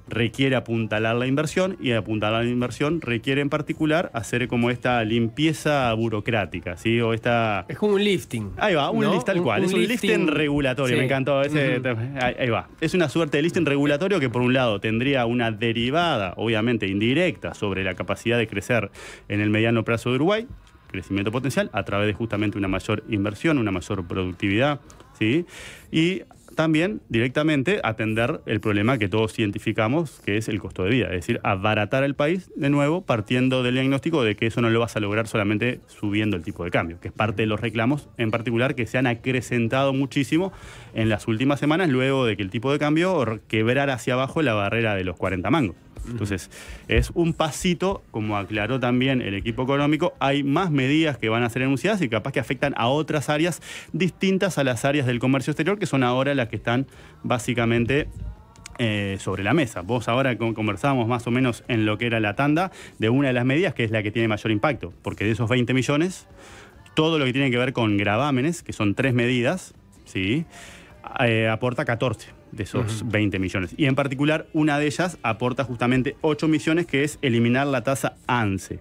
requiere apuntalar la inversión, y apuntalar la inversión requiere en particular hacer como esta limpieza burocrática, ¿sí? O esta... Es como un lifting. Ahí va, un lift tal cual. Es un lifting regulatorio, me encantó ese. Ahí va. Es una suerte de lifting regulatorio que por un lado tendría una derivada, obviamente indirecta, sobre la capacidad de crecer en el mediano plazo de Uruguay, crecimiento potencial, a través de justamente una mayor inversión, una mayor productividad, ¿sí? Y también directamente atender el problema que todos identificamos, que es el costo de vida, es decir, abaratar el país de nuevo partiendo del diagnóstico de que eso no lo vas a lograr solamente subiendo el tipo de cambio, que es parte de los reclamos en particular que se han acrecentado muchísimo en las últimas semanas luego de que el tipo de cambio quebrara hacia abajo la barrera de los 40 mangos. Entonces, es un pasito, como aclaró también el equipo económico, hay más medidas que van a ser enunciadas y capaz que afectan a otras áreas distintas a las áreas del comercio exterior, que son ahora las que están básicamente sobre la mesa. Vos ahora conversábamos más o menos en lo que era la tanda de una de las medidas, que es la que tiene mayor impacto, porque de esos 20 millones, todo lo que tiene que ver con gravámenes, que son 3 medidas, ¿sí? Aporta 14 de esos 20 millones. Y en particular, una de ellas aporta justamente 8 millones, que es eliminar la tasa ANSE,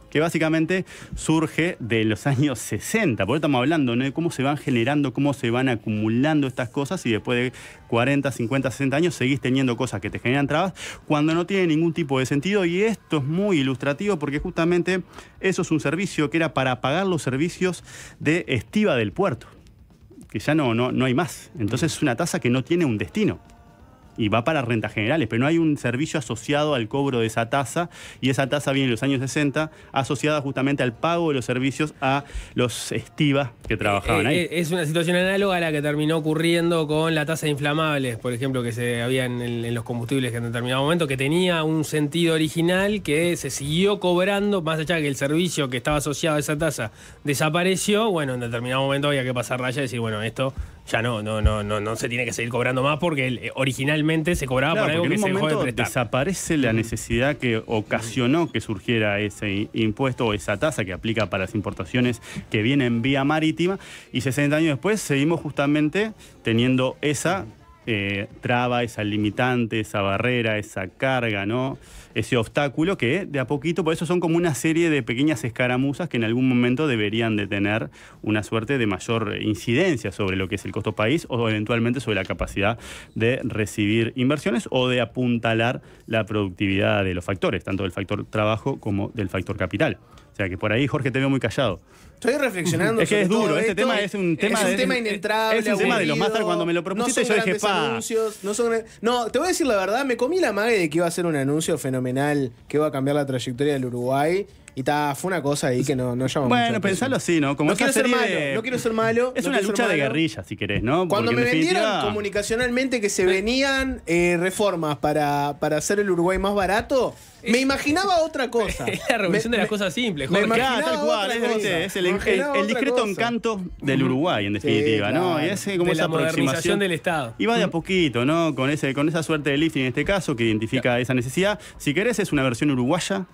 que básicamente surge de los años 60. Por eso estamos hablando, ¿no?, de cómo se van generando, cómo se van acumulando estas cosas, y después de 40, 50, 60 años seguís teniendo cosas que te generan trabas cuando no tiene ningún tipo de sentido. Y esto es muy ilustrativo porque justamente eso es un servicio que era para pagar los servicios de estiva del puerto, que ya no hay más. Entonces es una tasa que no tiene un destino y va para rentas generales, pero no hay un servicio asociado al cobro de esa tasa, y esa tasa viene en los años 60 asociada justamente al pago de los servicios a los estivas que trabajaban ahí. Es una situación análoga a la que terminó ocurriendo con la tasa de inflamables, por ejemplo, que se había en los combustibles en determinado momento, que tenía un sentido original que se siguió cobrando, más allá de que el servicio que estaba asociado a esa tasa desapareció. Bueno, en determinado momento había que pasar raya y decir, bueno, esto ya no se tiene que seguir cobrando más, porque originalmente se cobraba por algo que se dejó de prestar. Desaparece la necesidad que ocasionó que surgiera ese impuesto o esa tasa que aplica para las importaciones que vienen vía marítima, y 60 años después seguimos justamente teniendo esa traba, esa limitante, esa barrera, esa carga, ¿no? Ese obstáculo que de a poquito, por eso son como una serie de pequeñas escaramuzas que en algún momento deberían de tener una suerte de mayor incidencia sobre lo que es el costo país o eventualmente sobre la capacidad de recibir inversiones o de apuntalar la productividad de los factores, tanto del factor trabajo como del factor capital. O sea que por ahí, Jorge, te veo muy callado. Estoy reflexionando. Es que sobre es duro, todo este esto. tema es un tema inentrable. Es un tema de los aburrido, máster. Cuando me lo propusiste, no son yo dije, grandes anuncios, no, te voy a decir la verdad, me comí la mague de que iba a ser un anuncio fenomenal que iba a cambiar la trayectoria del Uruguay. Y fue una cosa ahí que no llama mucho. Bueno, pensalo así, ¿no? Como no quiero esa ser serie malo, de- no quiero ser malo. Es no una quiero lucha ser de malo. guerrilla, si querés, ¿no? Cuando Porque me en vendieron definitiva- comunicacionalmente que se venían reformas para hacer el Uruguay más barato, me imaginaba otra cosa. Es la revolución de las cosas simples, me Jorge. imaginaba Tal cual, otra es, cosa. ¿viste? Es Me el imaginaba otra discreto cosa. encanto del Uruguay, en definitiva, ¿no? claro. Y es como De esa la modernización aproximación del Estado. Y va de a poquito, ¿no? Con esa suerte de lifting en este caso que identifica esa necesidad. Si querés, es una versión uruguaya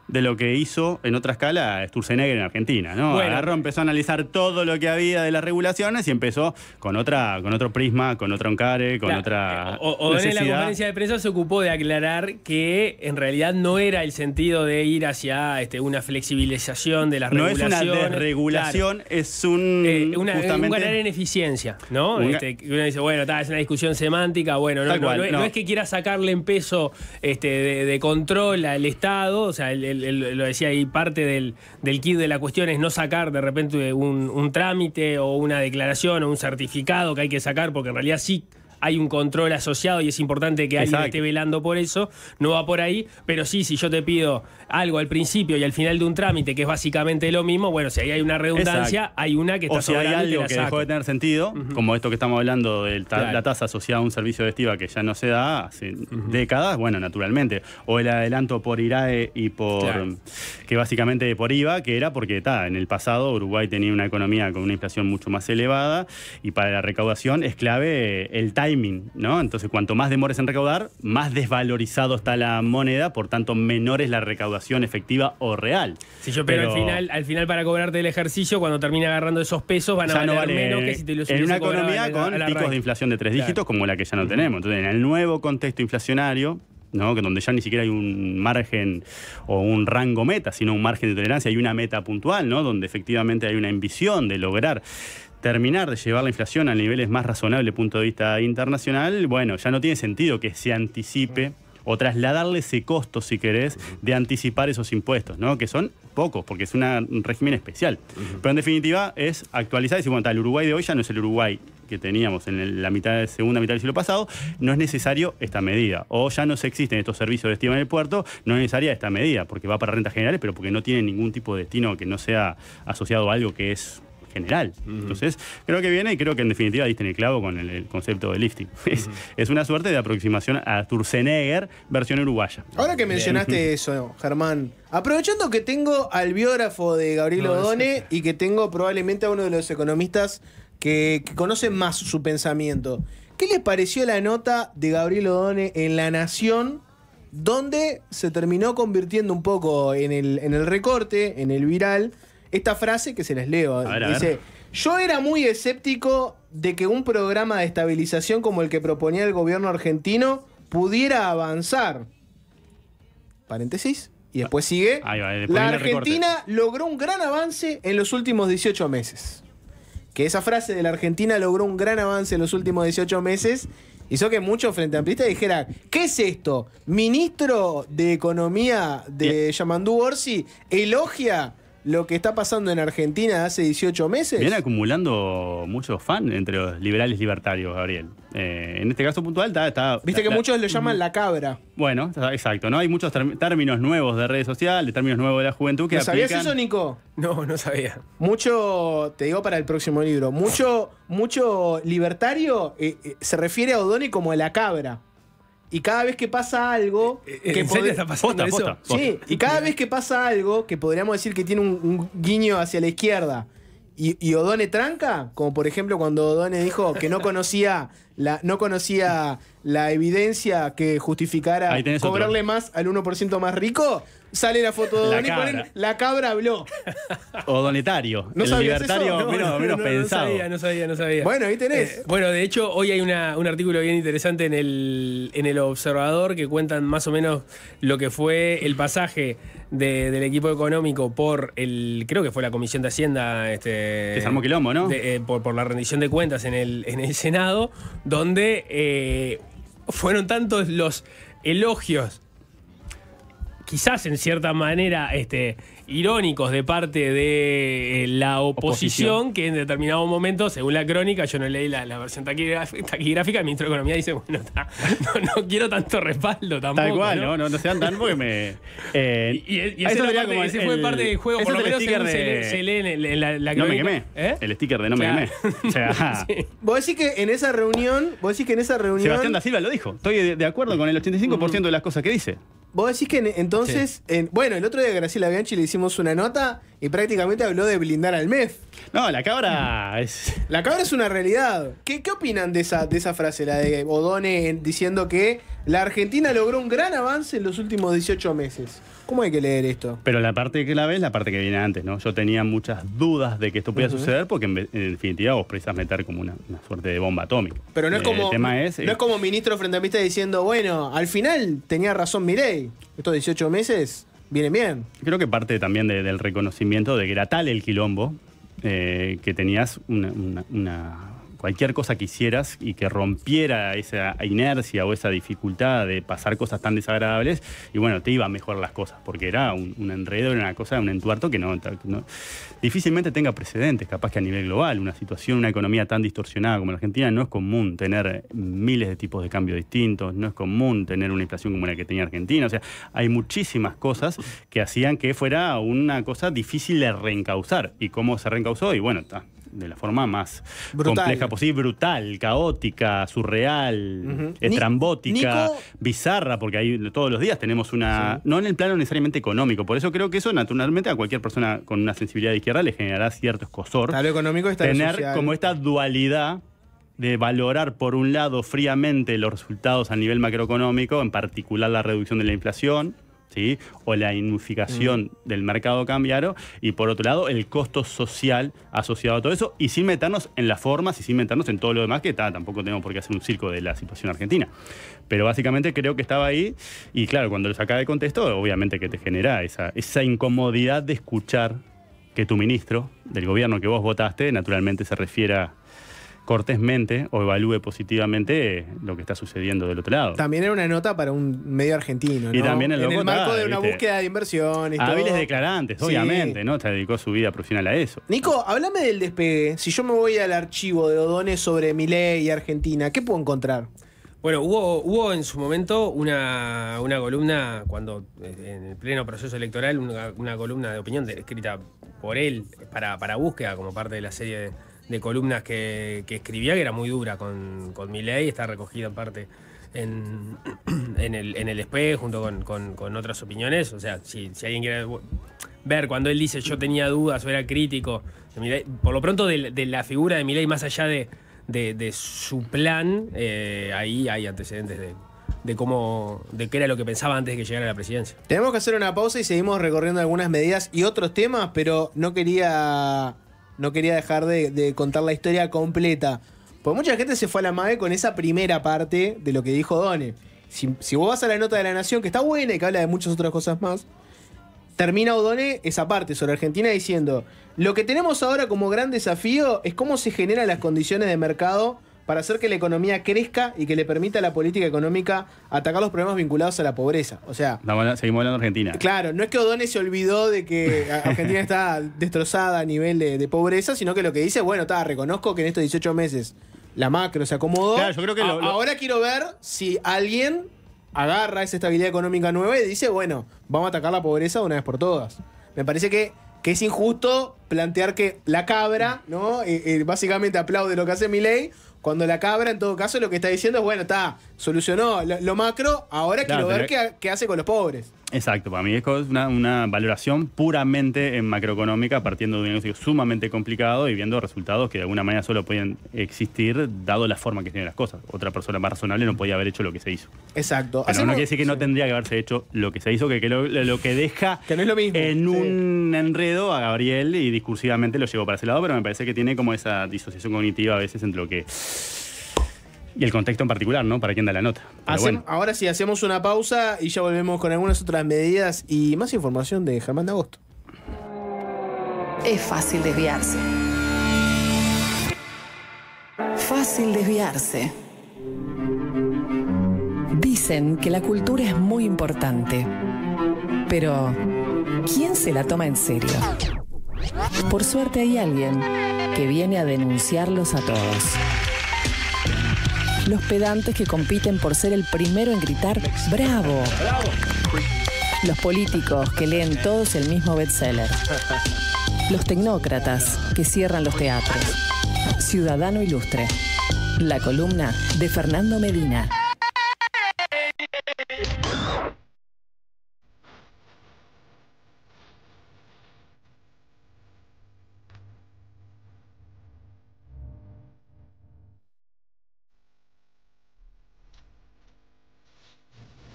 de lo que hizo en otra escala Sturzenegger en Argentina, ¿no? Bueno. Agarró, empezó a analizar todo lo que había de las regulaciones y empezó con otro prisma, con otro encare, con Claro, otra o en la necesidad. conferencia de prensa se ocupó de aclarar que en realidad no era el sentido de ir hacia una flexibilización de las No es regulaciones. una desregulación, Claro. es un Un justamente ganar en eficiencia, ¿no? Un Uno dice, bueno, es una discusión semántica, bueno, Tal cual, no es que quiera sacarle en peso de control al Estado, o sea, lo decía ahí, parte del kit de la cuestión es no sacar de repente un trámite o una declaración o un certificado que hay que sacar, porque en realidad sí hay un control asociado y es importante que alguien Exacto. esté velando por eso, no va por ahí, pero sí, si yo te pido algo al principio y al final de un trámite que es básicamente lo mismo, bueno, si ahí hay una redundancia, Exacto. hay una que está o si hay sobrando y te algo la que saco. dejó de tener sentido, como esto que estamos hablando de Claro. la tasa asociada a un servicio de estiva que ya no se da hace décadas, bueno, naturalmente. O el adelanto por IRAE y Claro. que básicamente por IVA, que era porque en el pasado Uruguay tenía una economía con una inflación mucho más elevada y para la recaudación es clave el timing, ¿no? Entonces, cuanto más demores en recaudar, más desvalorizado está la moneda, por tanto, menor es la recaudación efectiva o real. Si yo pero al final para cobrarte el ejercicio, cuando termine agarrando esos pesos, van a Ya valer no vale menos que si te los en hubiese una cobrado economía con al picos arranque. de inflación de 3 Claro. dígitos como la que ya no tenemos. Entonces, en el nuevo contexto inflacionario, ¿no? Que donde ya ni siquiera hay un margen o un rango meta, sino un margen de tolerancia y una meta puntual, ¿no? Donde efectivamente hay una ambición de lograr terminar de llevar la inflación a niveles más razonables desde el punto de vista internacional, bueno, ya no tiene sentido que se anticipe o trasladarle ese costo, si querés, de anticipar esos impuestos, ¿no? Que son pocos, porque es un régimen especial. Pero en definitiva es actualizar y decir, bueno, el Uruguay de hoy ya no es el Uruguay que teníamos en la segunda mitad del siglo pasado, no es necesario esta medida. O ya no existen estos servicios de estima en el puerto, no es necesaria esta medida, porque va para rentas generales, pero porque no tiene ningún tipo de destino que no sea asociado a algo que es general. Entonces, creo que viene y creo que en definitiva diste en el clavo con el concepto de lifting. Es una suerte de aproximación a Sturzenegger versión uruguaya. Ahora que mencionaste eso, Germán, aprovechando que tengo al biógrafo de Gabriel Odone y que tengo probablemente a uno de los economistas que conocen más su pensamiento, ¿qué les pareció la nota de Gabriel Odone en La Nación, donde se terminó convirtiendo un poco en el recorte, en el viral, esta frase que se les leo? A ver. Dice: yo era muy escéptico de que un programa de estabilización como el que proponía el gobierno argentino pudiera avanzar. Paréntesis. Y después sigue. Ahí va, después La viene el recorte. Argentina logró un gran avance en los últimos 18 meses. Que esa frase de la Argentina logró un gran avance en los últimos 18 meses hizo que muchos frente amplistas dijeran: ¿qué es esto? Ministro de Economía de Yamandú Orsi elogia lo que está pasando en Argentina hace 18 meses. Viene acumulando muchos fans entre los liberales libertarios, Gabriel. En este caso puntual está... Viste que muchos lo llaman la cabra. Bueno, exacto, ¿no? Hay muchos términos nuevos de redes sociales, términos nuevos de la juventud que ¿No sabías aplican... eso, Nico? No sabía. Mucho, te digo para el próximo libro, mucho libertario se refiere a Odone como a la cabra. Y cada vez que pasa algo... ¿En serio está pasando eso? Sí, y cada vez que pasa algo que podríamos decir que tiene un guiño hacia la izquierda y Odone tranca, como por ejemplo cuando Odone dijo que no conocía no conocía la evidencia que justificara Ahí tenés cobrarle otro. más al 1% más rico, sale la foto de La Don y cabra. ponen la cabra habló. O donetario. ¿No el sabías libertario eso? No, menos pensado. No sabía. Bueno, ahí tenés. Bueno, de hecho, hoy hay un artículo bien interesante en el Observador que cuentan más o menos lo que fue el pasaje del equipo económico por creo que fue la Comisión de Hacienda. Que se armó quilombo, ¿no? Por la rendición de cuentas en el Senado, donde fueron tantos los elogios, quizás en cierta manera irónicos de parte de la oposición, que en determinado momento, según la crónica, yo no leí la versión taquigráfica, el ministro de Economía dice, bueno, no quiero tanto respaldo tampoco. Tal cual, no sean tan porque me... y ese fue parte del juego, por lo menos según se lee en la No me crónica. quemé. El sticker de no me quemé. O sea, Sí. Vos decís que en esa reunión... Sebastián da Silva lo dijo. Estoy de acuerdo con el 85% de las cosas que dice. Vos decís que entonces... bueno, el otro día a Graciela Bianchi le hicimos una nota y prácticamente habló de blindar al MEF. No, la cabra es... La cabra es una realidad. ¿Qué opinan de esa frase, la de Odone diciendo que la Argentina logró un gran avance en los últimos 18 meses? ¿Cómo hay que leer esto? Pero la parte que la ves es la parte que viene antes, ¿no? Yo tenía muchas dudas de que esto podía suceder porque en definitiva vos precisas meter como una suerte de bomba atómica. Pero no es como, el tema es, no es como ministro frente a mí está diciendo, bueno, al final tenía razón Milei. Estos 18 meses vienen bien. Creo que parte también del reconocimiento de que era tal el quilombo que tenías cualquier cosa que hicieras y que rompiera esa inercia o esa dificultad de pasar cosas tan desagradables, y bueno, te iba a mejorar las cosas, porque era un enredo, era una cosa, un entuerto que no difícilmente tenga precedentes, capaz que a nivel global. Una situación, una economía tan distorsionada como la Argentina, no es común tener miles de tipos de cambio distintos, no es común tener una inflación como la que tenía Argentina. O sea, hay muchísimas cosas que hacían que fuera una cosa difícil de reencauzar. ¿Y cómo se reencauzó? Y bueno, de la forma más compleja posible, brutal, caótica, surreal, estrambótica, bizarra, porque ahí todos los días tenemos no en el plano necesariamente económico. Por eso creo que eso naturalmente a cualquier persona con una sensibilidad de izquierda le generará cierto escozor. Está lo económico, está lo tener social. como esta dualidad de valorar por un lado fríamente los resultados a nivel macroeconómico, en particular la reducción de la inflación, ¿sí? O la unificación del mercado cambiario, y por otro lado el costo social asociado a todo eso, y sin meternos en las formas y sin meternos en todo lo demás, que tampoco tenemos por qué hacer un circo de la situación argentina. Pero básicamente creo que estaba ahí, y claro, cuando lo saca de contexto, obviamente que te genera esa incomodidad de escuchar que tu ministro del gobierno que vos votaste naturalmente se refiera cortésmente o evalúe positivamente lo que está sucediendo del otro lado. También era una nota para un medio argentino, ¿no? Y también el loco en el marco está, de una ¿viste? búsqueda de inversiones. Hábiles todo. declarantes, Sí. obviamente, ¿no? Se dedicó su vida profesional a eso. Nico, háblame del despegue. Si yo me voy al archivo de Odone sobre Milei y Argentina, ¿qué puedo encontrar? Bueno, hubo en su momento una columna, cuando en el pleno proceso electoral, una columna de opinión escrita por él para búsqueda, como parte de la serie de columnas que escribía, que era muy dura con Milei, está recogida en parte en el Espejo, junto con otras opiniones. O sea, si alguien quiere ver cuando él dice yo tenía dudas o era crítico de Milei, por lo pronto de la figura de Milei, más allá de su plan, ahí hay antecedentes de qué era lo que pensaba antes de que llegara a la presidencia. Tenemos que hacer una pausa y seguimos recorriendo algunas medidas y otros temas, pero no quería dejar de contar la historia completa. Porque mucha gente se fue a la MAE con esa primera parte de lo que dijo Odone. Si vos vas a la nota de La Nación, que está buena y que habla de muchas otras cosas más, termina Odone esa parte sobre Argentina diciendo: lo que tenemos ahora como gran desafío es cómo se generan las condiciones de mercado para hacer que la economía crezca y que le permita a la política económica atacar los problemas vinculados a la pobreza. O sea, seguimos hablando de Argentina. claro, no es que Odone se olvidó de que Argentina está destrozada a nivel de pobreza, sino que lo que dice, bueno, reconozco que en estos 18 meses la macro se acomodó. Claro, yo creo que ahora quiero ver si alguien agarra esa estabilidad económica nueva y dice, bueno, vamos a atacar la pobreza de una vez por todas. Me parece que es injusto plantear que la cabra, ¿no? Básicamente aplaude lo que hace Milei, cuando la cabra, en todo caso, lo que está diciendo es, bueno, solucionó lo macro, ahora Claro, quiero ver qué hace con los pobres. Exacto, para mí es una valoración puramente macroeconómica, partiendo de un negocio sumamente complicado y viendo resultados que de alguna manera solo pueden existir dado la forma que tienen las cosas. Otra persona más razonable no podía haber hecho lo que se hizo. Exacto. Pero no quiere decir que no tendría que haberse hecho lo que se hizo, que lo que deja que no es lo mismo, en un enredo a Gabriel y discursivamente lo llevó para ese lado, pero me parece que tiene como esa disociación cognitiva a veces entre lo que... Y el contexto en particular, ¿no? Para quién da la nota. Bueno. Ahora sí, hacemos una pausa y ya volvemos con algunas otras medidas y más información de Germán de Agosto. Es fácil desviarse. Fácil desviarse. Dicen que la cultura es muy importante. Pero, ¿quién se la toma en serio? Por suerte hay alguien que viene a denunciarlos a todos. Los pedantes que compiten por ser el primero en gritar ¡bravo! Los políticos que leen todos el mismo bestseller. Los tecnócratas que cierran los teatros. Ciudadano Ilustre. La columna de Fernando Medina.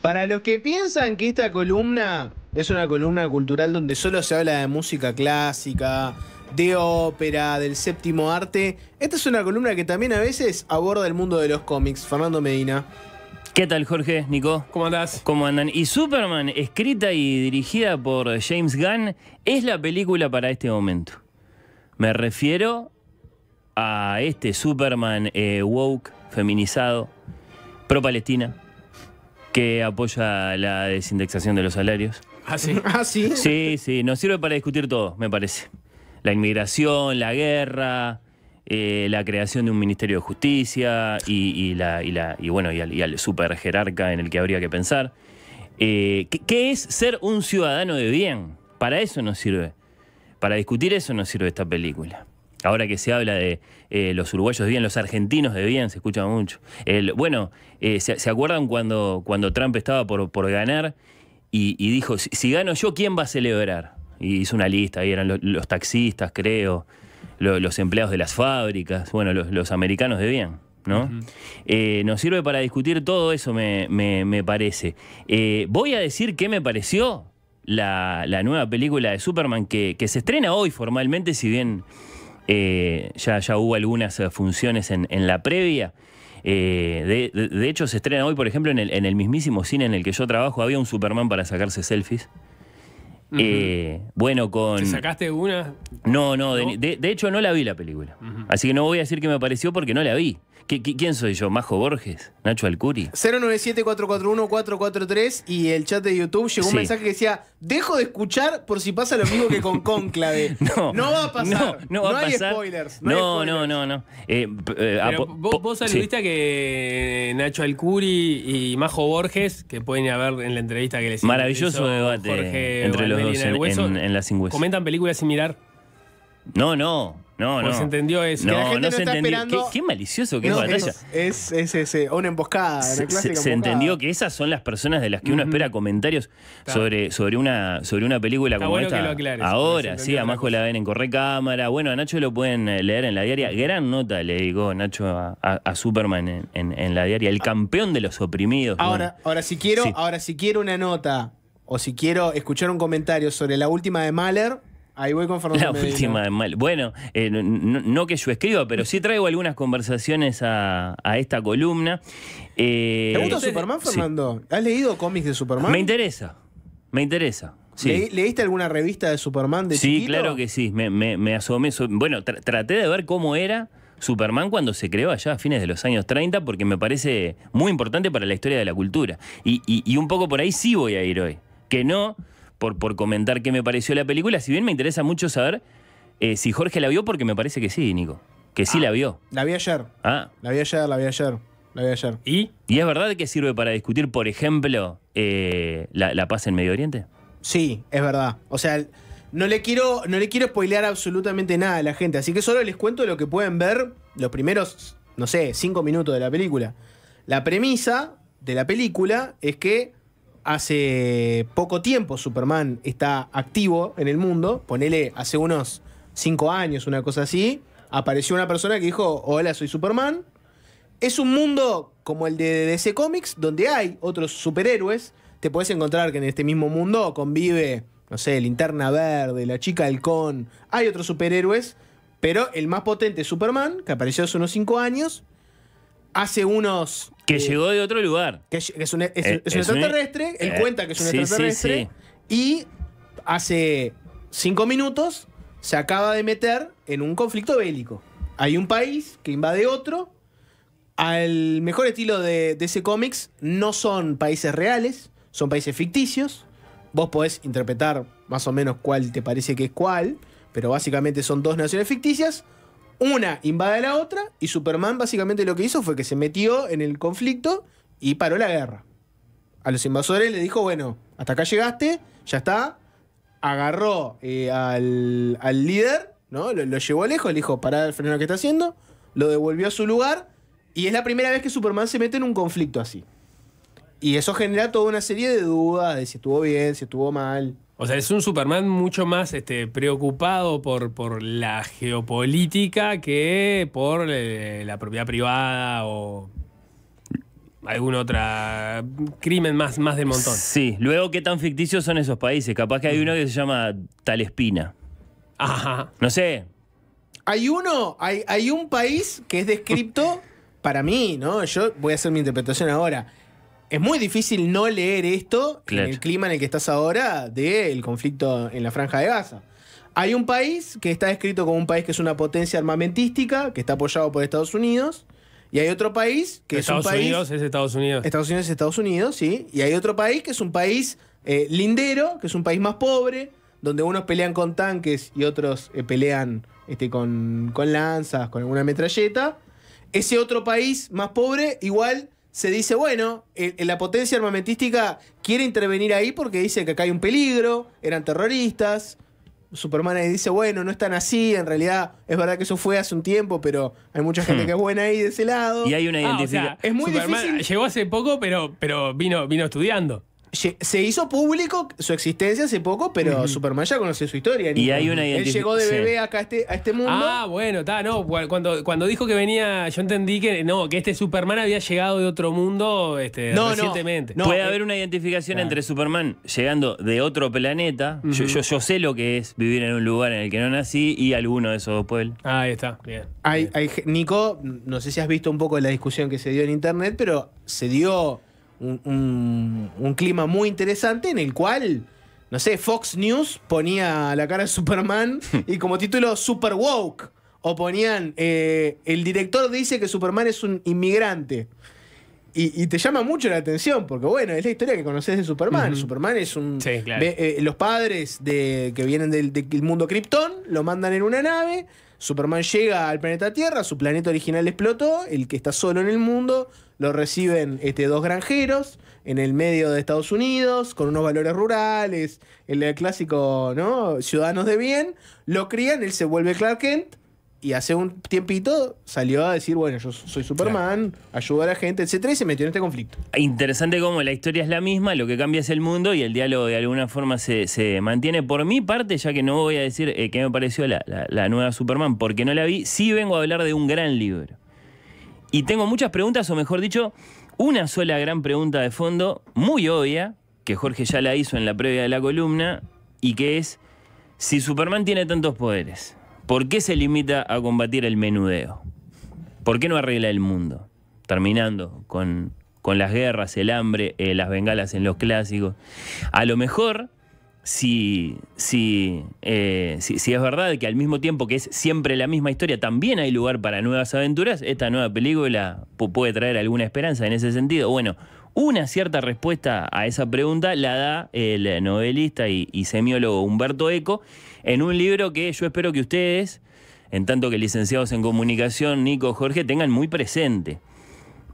Para los que piensan que esta columna es una columna cultural donde solo se habla de música clásica, de ópera, del séptimo arte, esta es una columna que también a veces aborda el mundo de los cómics. Fernando Medina. ¿Qué tal, Jorge? Nico. ¿Cómo andás? ¿Cómo andan? Y Superman, escrita y dirigida por James Gunn, es la película para este momento. Me refiero a este Superman woke, feminizado, pro-Palestina, que apoya la desindexación de los salarios. ¿Ah, sí? ¿Ah, sí? Sí, nos sirve para discutir todo, me parece. La inmigración, la guerra, la creación de un Ministerio de Justicia y al super jerarca en el que habría que pensar. ¿Qué es ser un ciudadano de bien? Para eso nos sirve. Para discutir eso nos sirve esta película. Ahora que se habla de los uruguayos de bien, los argentinos de bien, se escucha mucho. ¿Se acuerdan cuando Trump estaba por ganar y dijo, si gano yo, ¿quién va a celebrar? Y hizo una lista, ahí eran los taxistas, creo, los empleados de las fábricas, bueno, los americanos de bien, ¿no? Uh-huh. Nos sirve para discutir todo eso, me parece. Voy a decir qué me pareció la nueva película de Superman que se estrena hoy formalmente, si bien ya hubo algunas funciones en la previa. De hecho, se estrena hoy, por ejemplo, en el mismísimo cine en el que yo trabajo, había un Superman para sacarse selfies. Bueno, ¿Te sacaste una? No, de hecho no la vi la película. Así que no voy a decir que me pareció porque no la vi. ¿Quién soy yo? ¿Majo Borges? ¿Nacho Alcuri? 097-441-443 y el chat de YouTube llegó un mensaje que decía: dejo de escuchar por si pasa lo mismo que con Cónclave. No va a pasar. No va a hay pasar. Spoilers. No. Pero vos aludiste a que Nacho Alcuri y Majo Borges, que pueden ir a ver en la entrevista que les hizo maravilloso debate Jorge entre los dos en la Sin Hueso. ¿Comentan películas sin mirar? No. Se entendió eso. No se entendió. Qué malicioso que es Batalla. Es una emboscada. Se entendió que esas son las personas de las que uno espera comentarios sobre una película Está como bueno esta. Que lo aclares, ahora, sí, a Majo la ven en Correcámara. Bueno, a Nacho lo pueden leer en la diaria. Gran nota le dedicó Nacho a Superman en la diaria. El campeón de los oprimidos. Ahora si quiero una nota o si quiero escuchar un comentario sobre la última de Mahler, ahí voy con Fernando Medina. Última de Mahler. Bueno, no que yo escriba, pero sí traigo algunas conversaciones a esta columna. ¿Te gusta Superman, Fernando? Sí. ¿Has leído cómics de Superman? Me interesa. Sí. ¿Leíste alguna revista de Superman de chiquito? Sí, claro que sí. Me asomé. Bueno, traté de ver cómo era Superman cuando se creó allá a fines de los años 30, porque me parece muy importante para la historia de la cultura. Y un poco por ahí sí voy a ir hoy. Que no por comentar qué me pareció la película, si bien me interesa mucho saber si Jorge la vio, porque me parece que sí, Nico. Que sí la vio. La vi ayer. La vi ayer. ¿Y es verdad que sirve para discutir, por ejemplo, la paz en Medio Oriente? Sí, es verdad. O sea, no le quiero spoilear absolutamente nada a la gente, así que solo les cuento lo que pueden ver los primeros, 5 minutos de la película. La premisa de la película es que hace poco tiempo Superman está activo en el mundo, ponele hace unos 5 años, una cosa así, apareció una persona que dijo, hola, soy Superman. Es un mundo como el de DC Comics, donde hay otros superhéroes. Te podés encontrar que en este mismo mundo convive, no sé, Linterna Verde, la Chica Halcón. Hay otros superhéroes, pero el más potente es Superman, que apareció hace unos 5 años. Hace unos... Que llegó de otro lugar. Que es un extraterrestre. Él cuenta que es un extraterrestre. Y hace 5 minutos se acaba de meter en un conflicto bélico. Hay un país que invade otro. Al mejor estilo de DC Comics, no son países reales, son países ficticios. Vos podés interpretar más o menos cuál te parece que es cuál, pero básicamente son 2 naciones ficticias. Una invade a la otra y Superman básicamente lo que hizo fue que se metió en el conflicto y paró la guerra. A los invasores le dijo, bueno, hasta acá llegaste, ya está. Agarró al líder, ¿no? Lo llevó lejos, le dijo, pará el freno que está haciendo, lo devolvió a su lugar. Y es la primera vez que Superman se mete en un conflicto así. Y eso genera toda una serie de dudas de si estuvo bien, si estuvo mal. O sea, es un Superman mucho más preocupado por la geopolítica que por la propiedad privada o algún otro crimen más del montón. Sí, luego qué tan ficticios son esos países. Capaz que hay uno que se llama Talespina. Ajá. No sé. Hay un país que es descripto... Para mí, ¿no? Yo voy a hacer mi interpretación ahora. Es muy difícil no leer esto en el clima en el que estás ahora del conflicto en la Franja de Gaza. Hay un país que está descrito como un país que es una potencia armamentística, que está apoyado por Estados Unidos. Y hay otro país que es un país... Estados Unidos es Estados Unidos. Estados Unidos es Estados Unidos, sí. Y hay otro país que es un país lindero, que es un país más pobre, donde unos pelean con tanques y otros pelean con lanzas, con alguna metralleta. Ese otro país más pobre igual se dice, bueno, la potencia armamentística quiere intervenir ahí porque dice que acá hay un peligro, eran terroristas. Superman ahí dice, bueno, no están así, en realidad es verdad que eso fue hace un tiempo, pero hay mucha gente que es buena ahí de ese lado. Y hay una identificación. O sea, es muy difícil. Llegó hace poco, pero vino estudiando. Se hizo público su existencia hace poco, pero Superman ya conoce su historia. Y hay una Él llegó de bebé acá a este mundo. Ah, bueno, no. Cuando dijo que venía, yo entendí que este Superman había llegado de otro mundo recientemente. Puede haber una identificación entre Superman llegando de otro planeta. Yo sé lo que es vivir en un lugar en el que no nací y alguno de esos 2 pueblos. Ahí está, bien. Nico, no sé si has visto un poco de la discusión que se dio en internet, pero se dio un clima muy interesante en el cual, no sé, Fox News ponía la cara de Superman y como título Super Woke. O ponían, el director dice que Superman es un inmigrante. Y te llama mucho la atención, porque bueno, es la historia que conoces de Superman. Superman es un... Sí, claro. Los padres que vienen del mundo Krypton lo mandan en una nave. Superman llega al planeta Tierra, su planeta original explotó, el que está solo en el mundo, lo reciben 2 granjeros en el medio de Estados Unidos, con unos valores rurales, el clásico, ¿no? Ciudadanos de bien, lo crían, él se vuelve Clark Kent, y hace un tiempito salió a decir, bueno, yo soy Superman, ayudo a la gente, etcétera, y se metió en este conflicto. Interesante cómo la historia es la misma, lo que cambia es el mundo y el diálogo de alguna forma se mantiene. Por mi parte, ya que no voy a decir qué me pareció la nueva Superman, porque no la vi, sí vengo a hablar de un gran libro. Y tengo muchas preguntas, o mejor dicho, una sola gran pregunta de fondo, muy obvia, que Jorge ya la hizo en la previa de la columna, y que es, si Superman tiene tantos poderes, ¿por qué se limita a combatir el menudeo? ¿Por qué no arregla el mundo? Terminando con las guerras, el hambre, las bengalas en los clásicos. A lo mejor, si es verdad que al mismo tiempo que es siempre la misma historia, también hay lugar para nuevas aventuras, esta nueva película puede traer alguna esperanza en ese sentido. Bueno, una cierta respuesta a esa pregunta la da el novelista y semiólogo Humberto Eco en un libro que yo espero que ustedes, en tanto que licenciados en comunicación, Nico, Jorge, tengan muy presente,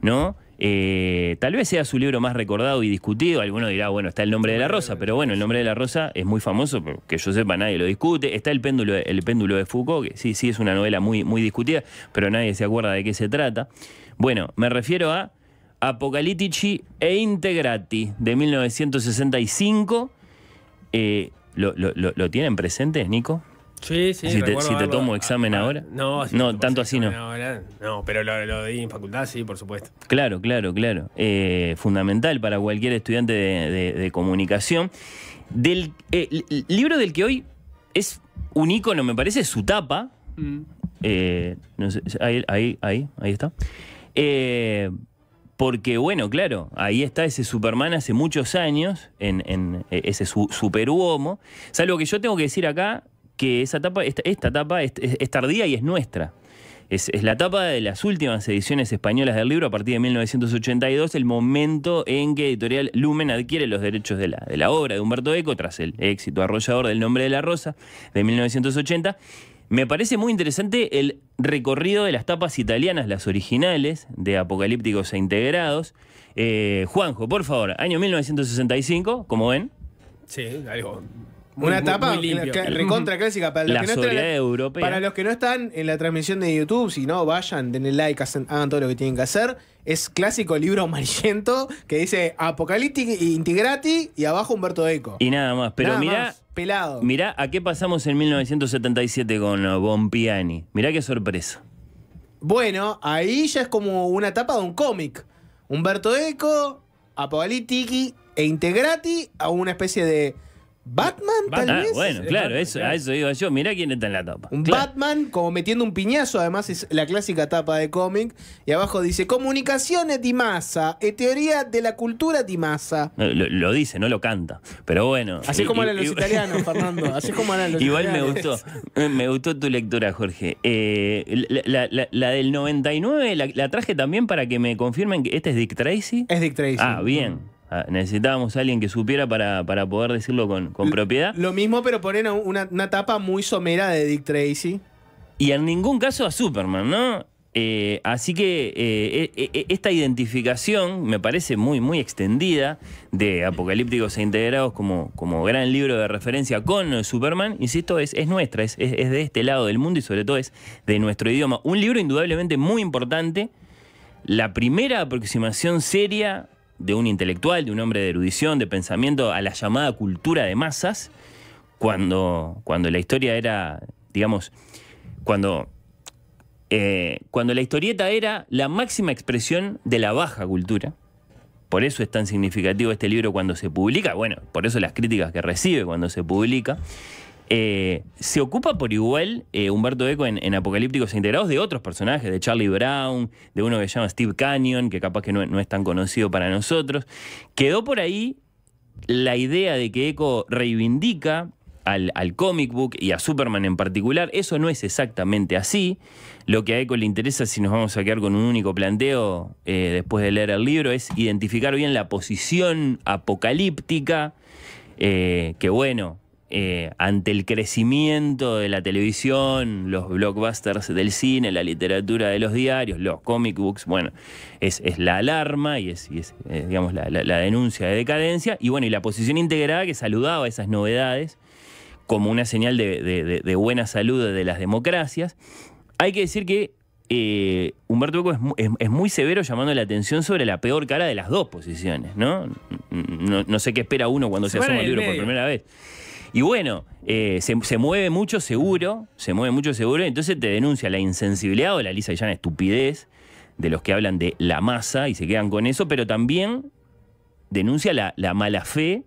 ¿no? Tal vez sea su libro más recordado y discutido. Alguno dirá, bueno, está El nombre de la rosa, pero bueno, El nombre de la rosa es muy famoso, que yo sepa nadie lo discute. Está El péndulo de Foucault, que sí es una novela muy, muy discutida, pero nadie se acuerda de qué se trata. Bueno, me refiero a Apocalittici e Integrati, de 1965. ¿Lo tienen presentes, Nico? Sí, sí. Si te tomo examen ahora. No, no tanto así no. No, pero lo di en facultad, sí, por supuesto. Claro. Fundamental para cualquier estudiante de comunicación. Del libro del que hoy es un ícono, me parece, su tapa. No sé, ahí está. Porque, bueno, claro, ahí está ese Superman hace muchos años, en ese superuomo. Salvo que yo tengo que decir acá que esta tapa es tardía y es nuestra. Es la tapa de las últimas ediciones españolas del libro a partir de 1982, el momento en que Editorial Lumen adquiere los derechos de la obra de Humberto Eco tras el éxito arrollador del Nombre de la Rosa de 1980. Me parece muy interesante el recorrido de las tapas italianas, las originales, de Apocalípticos e Integrados. Juanjo, por favor, año 1965, como ven. Sí, algo... Una tapa limpio. recontra clásica para los, para los que no están en la transmisión de YouTube. Si no, vayan, denle like, hagan todo lo que tienen que hacer. Es clásico libro amarillento que dice Apocaliptic Integrati y abajo Humberto Eco. Y nada más. Pero pelado. Mirá a qué pasamos en 1977 con Bompiani. Mirá qué sorpresa. Bueno, ahí ya es como una tapa de un cómic. Humberto Eco, Apocaliptic e Integrati a una especie de Batman, tal vez. Bueno, claro, a eso digo yo. Mirá quién está en la tapa. Un Batman como metiendo un piñazo, además es la clásica tapa de cómic. Y abajo dice, comunicaciones di masa, teoría de la cultura di masa. Lo dice, no lo canta. Pero bueno. Así como eran los italianos, Fernando. Así como eran los italianos. Me gustó tu lectura, Jorge. La del 99 la traje también para que me confirmen que este es Dick Tracy. Es Dick Tracy. Ah, bien. Necesitábamos a alguien que supiera para poder decirlo con propiedad. Lo mismo, pero ponen una tapa muy somera de Dick Tracy. Y en ningún caso a Superman, ¿no? Así que esta identificación me parece muy, muy extendida de Apocalípticos e Integrados como gran libro de referencia con Superman. Insisto, es nuestra, es de este lado del mundo y sobre todo es de nuestro idioma. Un libro indudablemente muy importante. La primera aproximación seria de un intelectual, de un hombre de erudición, de pensamiento, a la llamada cultura de masas, cuando la historia era, digamos, cuando la historieta era la máxima expresión de la baja cultura. Por eso es tan significativo este libro cuando se publica, bueno, por eso las críticas que recibe cuando se publica. Se ocupa por igual Humberto Eco en Apocalípticos e Integrados de otros personajes, de Charlie Brown, de uno que se llama Steve Canyon, que capaz que no es tan conocido para nosotros. Quedó por ahí la idea de que Eco reivindica al comic book y a Superman en particular. Eso no es exactamente así. Lo que a Eco le interesa, si nos vamos a quedar con un único planteo después de leer el libro, es identificar bien la posición apocalíptica, que bueno... ante el crecimiento de la televisión, los blockbusters del cine, la literatura de los diarios, los comic books, bueno, es la alarma y es digamos, la denuncia de decadencia. Y bueno, y la posición integrada que saludaba esas novedades como una señal de buena salud de las democracias. Hay que decir que Humberto Eco es muy severo llamando la atención sobre la peor cara de las dos posiciones, ¿no? No sé qué espera uno cuando se asoma al libro por primera vez. Y bueno, se mueve mucho seguro, entonces te denuncia la insensibilidad o la lisa y llana estupidez de los que hablan de la masa y se quedan con eso, pero también denuncia la mala fe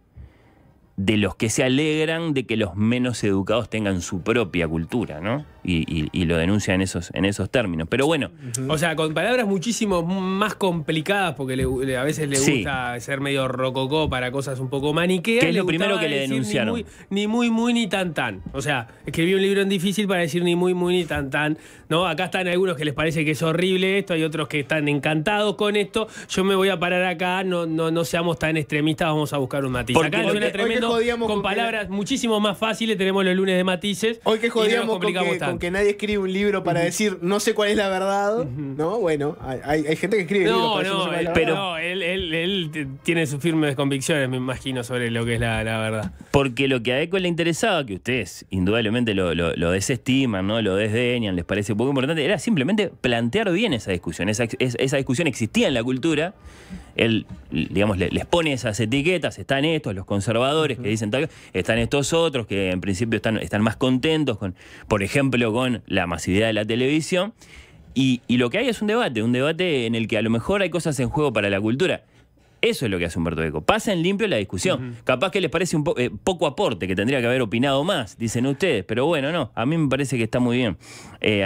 de los que se alegran de que los menos educados tengan su propia cultura, ¿no? Y lo denuncia en esos términos. Pero bueno. O sea, con palabras muchísimo más complicadas, porque a veces le gusta ser medio rococó para cosas un poco maniqueas. ¿Qué es lo primero que le denunciaron? Ni muy, ni tan, tan. O sea, escribí un libro en difícil para decir ni muy, ni tan, tan. ¿No? Acá están algunos que les parece que es horrible esto, hay otros que están encantados con esto. Yo me voy a parar acá, no seamos tan extremistas, vamos a buscar un matiz. Acá suena tremendo, con palabras muchísimo más fáciles, tenemos los lunes de matices. Hoy que jodíamos complicamos con aunque nadie escribe un libro para decir no sé cuál es la verdad, ¿no? Bueno, hay gente que escribe libros para decir no sé cuál es la verdad. Él tiene sus firmes convicciones, me imagino, sobre lo que es la verdad. Porque lo que a Eco le interesaba, que ustedes indudablemente lo desestiman, ¿no? Lo desdeñan, les parece poco importante, era simplemente plantear bien esa discusión. Esa discusión existía en la cultura. Él, digamos, les pone esas etiquetas. Están estos, los conservadores, que dicen tal, están estos otros que en principio están más contentos con, por ejemplo, con la masividad de la televisión. Y lo que hay es un debate en el que a lo mejor hay cosas en juego para la cultura. Eso es lo que hace Humberto Eco. Pasa en limpio la discusión. Capaz que les parece un poco aporte, que tendría que haber opinado más, dicen ustedes. Pero bueno, no. A mí me parece que está muy bien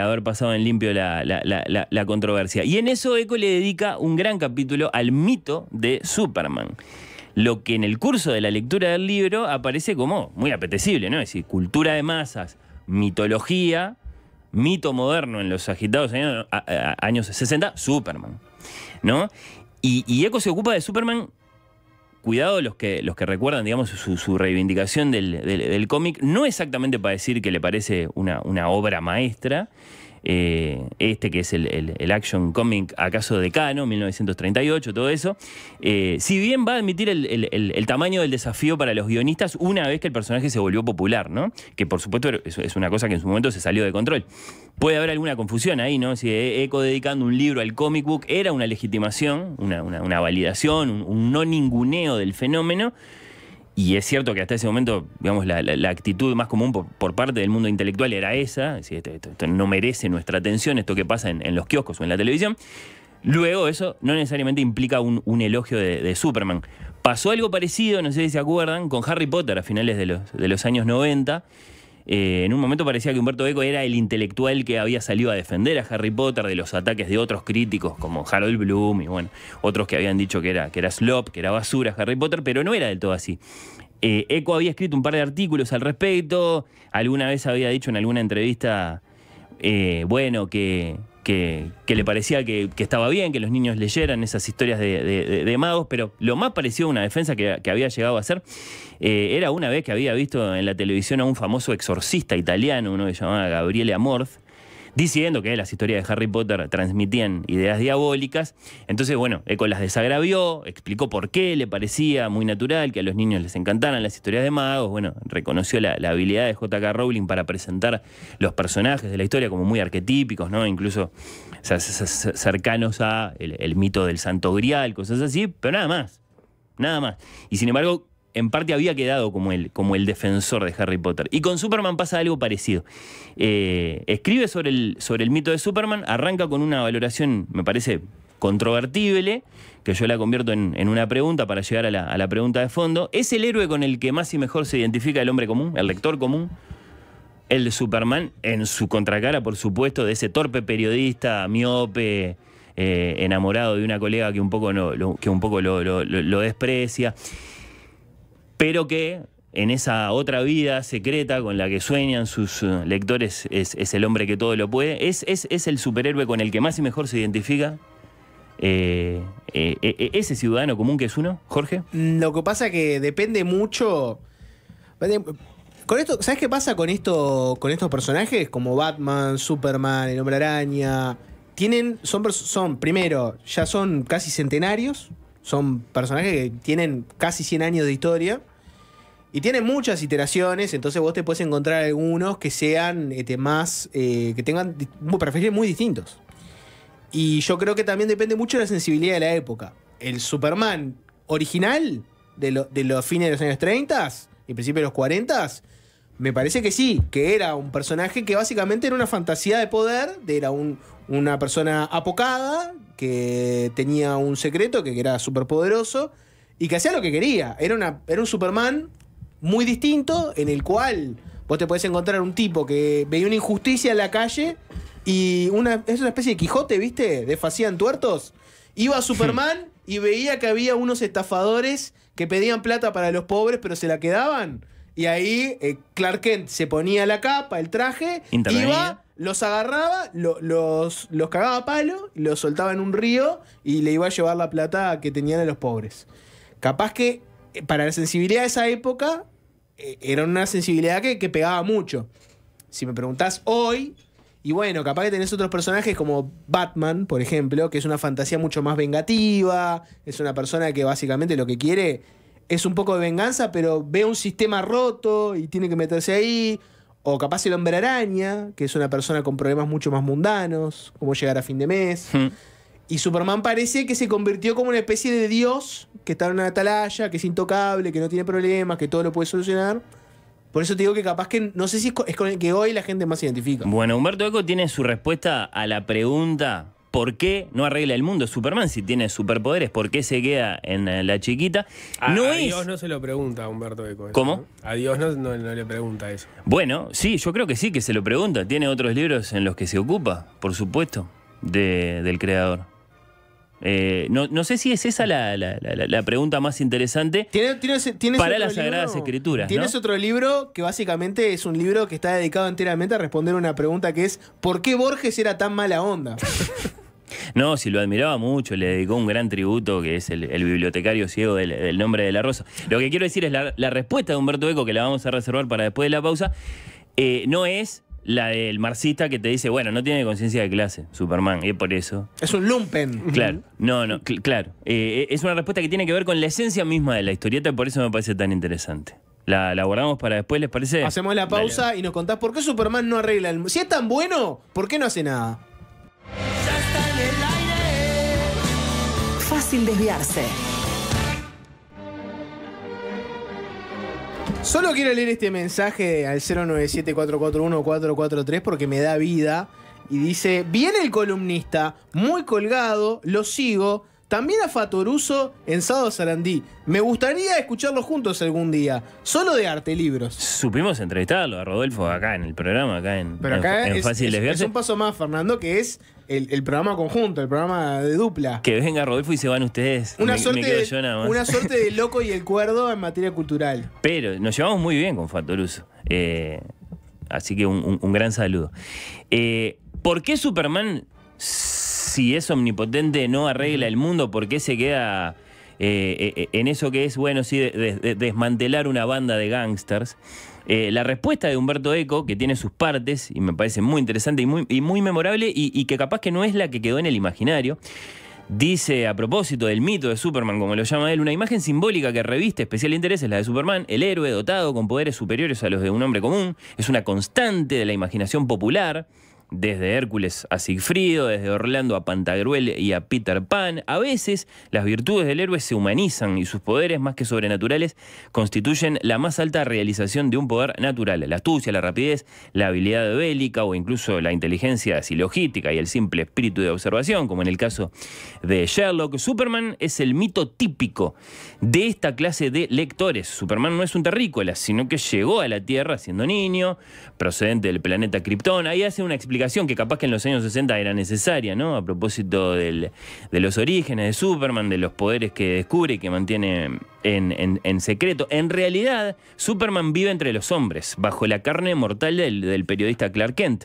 haber pasado en limpio la controversia. Y en eso Eco le dedica un gran capítulo al mito de Superman. Lo que en el curso de la lectura del libro aparece como muy apetecible, ¿no? Es decir, cultura de masas, mitología, mito moderno en los agitados años 60, Superman, ¿no? Y Eco se ocupa de Superman, cuidado los que recuerdan, digamos, su reivindicación del cómic, no exactamente para decir que le parece una obra maestra, que es el Action Comic acaso decano, 1938, todo eso, si bien va a admitir el tamaño del desafío para los guionistas una vez que el personaje se volvió popular, ¿no? Que por supuesto es una cosa que en su momento se salió de control. Puede haber alguna confusión ahí, ¿no? Si Eco dedicando un libro al comic book era una legitimación, una validación, un no ninguneo del fenómeno. Y es cierto que hasta ese momento, digamos, la actitud más común por parte del mundo intelectual era esa, es decir, esto no merece nuestra atención, esto que pasa en los kioscos o en la televisión. Luego eso no necesariamente implica un elogio de Superman. Pasó algo parecido, no sé si se acuerdan, con Harry Potter a finales de los años 90. En un momento parecía que Humberto Eco era el intelectual que había salido a defender a Harry Potter de los ataques de otros críticos como Harold Bloom y bueno, otros que habían dicho que era slop, que era basura Harry Potter, pero no era del todo así. Eco había escrito un par de artículos al respecto, alguna vez había dicho en alguna entrevista, bueno, que le parecía que estaba bien que los niños leyeran esas historias de magos, pero lo más parecido a una defensa que había llegado a hacer era una vez que había visto en la televisión a un famoso exorcista italiano, uno que se llamaba Gabriele Amorth, diciendo que las historias de Harry Potter transmitían ideas diabólicas. Entonces, bueno, Eco las desagravió, explicó por qué le parecía muy natural que a los niños les encantaran las historias de magos. Bueno, reconoció la habilidad de J.K. Rowling para presentar los personajes de la historia como muy arquetípicos, ¿no? Incluso cercanos a el mito del Santo Grial, cosas así, pero nada más. Nada más. Y sin embargo, en parte había quedado como el defensor de Harry Potter. Y con Superman pasa algo parecido. Escribe sobre el mito de Superman, arranca con una valoración, me parece, controvertible, que yo la convierto en una pregunta para llegar a la pregunta de fondo. ¿Es el héroe con el que más y mejor se identifica el hombre común, el lector común? El de Superman, en su contracara, por supuesto, de ese torpe periodista, miope, enamorado de una colega que un poco lo desprecia, pero que en esa otra vida secreta con la que sueñan sus lectores es el hombre que todo lo puede. ¿Es el superhéroe con el que más y mejor se identifica ese ciudadano común que es uno, Jorge? Lo que pasa que depende mucho. Con esto, ¿sabes qué pasa con estos personajes? Como Batman, Superman, el Hombre Araña. Primero, ya son casi centenarios. Son personajes que tienen casi 100 años de historia. Y tienen muchas iteraciones, entonces vos te puedes encontrar algunos que sean que tengan perfiles muy distintos. Y yo creo que también depende mucho de la sensibilidad de la época. El Superman original de los fines de los años 30 y principios de los 40, me parece que sí, que era un personaje que básicamente era una fantasía de poder, era una persona apocada, que tenía un secreto, que era súper poderoso, y que hacía lo que quería. Era un Superman muy distinto, en el cual vos te podés encontrar un tipo que veía una injusticia en la calle y es una especie de Quijote, ¿viste? De Facían tuertos. Iba a Superman y veía que había unos estafadores que pedían plata para los pobres, pero se la quedaban. Y ahí Clark Kent se ponía la capa, el traje, iba, los agarraba, los cagaba a palo, los soltaba en un río y le iba a llevar la plata que tenían a los pobres. Capaz que para la sensibilidad de esa época era una sensibilidad que pegaba mucho. si me preguntás hoy, y bueno, capaz que tenés otros personajes como Batman, por ejemplo, que es una fantasía mucho más vengativa, es una persona que básicamente lo que quiere es un poco de venganza, pero ve un sistema roto y tiene que meterse ahí. O capaz el Hombre Araña, que es una persona con problemas mucho más mundanos, como llegar a fin de mes. Y Superman parece que se convirtió como una especie de dios que está en una atalaya, que es intocable, que no tiene problemas, que todo lo puede solucionar. Por eso te digo que capaz que no sé si es con el que hoy la gente más se identifica. Bueno, Humberto Eco tiene su respuesta a la pregunta ¿por qué no arregla el mundo Superman si tiene superpoderes? ¿Por qué se queda en la chiquita? A Dios no se lo pregunta a Humberto Eco. Eso, ¿Cómo? ¿no? A Dios no le pregunta eso. Bueno, sí, yo creo que sí, que se lo pregunta. Tiene otros libros en los que se ocupa, por supuesto, del creador. No sé si es esa la pregunta más interesante para las Sagradas Escrituras. Tienes ¿no? otro libro que básicamente es un libro que está dedicado enteramente a responder una pregunta que es ¿por qué Borges era tan mala onda? No, si lo admiraba mucho, le dedicó un gran tributo, que es el bibliotecario ciego del Nombre de la Rosa. Lo que quiero decir es la respuesta de Humberto Eco, que la vamos a reservar para después de la pausa, no es la del marxista que te dice, bueno, no tiene conciencia de clase, Superman, y por eso. Es un lumpen. Claro, claro. Es una respuesta que tiene que ver con la esencia misma de la historieta, y por eso me parece tan interesante. La guardamos para después, ¿les parece? Hacemos la pausa. Dale. Y nos contás por qué Superman no arregla el mundo. Si es tan bueno, ¿por qué no hace nada? Fácil desviarse. Solo quiero leer este mensaje al 097-441-443 porque me da vida. Y dice, viene el columnista, muy colgado, lo sigo. También a Fatoruso en Sábado Sarandí. Me gustaría escucharlos juntos algún día. Solo de arte, libros. Supimos entrevistarlo a Rodolfo acá en el programa, Pero acá en Fácil Desviarse. Es un paso más, Fernando, que es el programa conjunto, el programa de dupla. Que venga Rodolfo y se van ustedes. Una suerte de Loco y el Cuerdo en materia cultural. Pero nos llevamos muy bien con Fatoruso. Así que un gran saludo. ¿Por qué Superman, si es omnipotente, no arregla el mundo? ¿Por qué se queda en eso que es, bueno, sí, de desmantelar una banda de gángsters? La respuesta de Humberto Eco, que tiene sus partes, y me parece muy interesante y muy memorable, y que capaz que no es la que quedó en el imaginario, dice, a propósito del mito de Superman, como lo llama él, una imagen simbólica que reviste especial interés es la de Superman, el héroe dotado con poderes superiores a los de un hombre común, es una constante de la imaginación popular, desde Hércules a Sigfrido, desde Orlando a Pantagruel y a Peter Pan. A veces las virtudes del héroe se humanizan y sus poderes, más que sobrenaturales, constituyen la más alta realización de un poder natural. La astucia, la rapidez, la habilidad bélica o incluso la inteligencia silogítica y el simple espíritu de observación, como en el caso de Sherlock. Superman es el mito típico de esta clase de lectores. Superman no es un terrícola, sino que llegó a la Tierra siendo niño, procedente del planeta Krypton. Ahí hace una explicación que capaz que en los años 60 era necesaria, ¿no? A propósito de los orígenes de Superman, de los poderes que descubre y que mantiene en secreto. En realidad, Superman vive entre los hombres, bajo la carne mortal del periodista Clark Kent.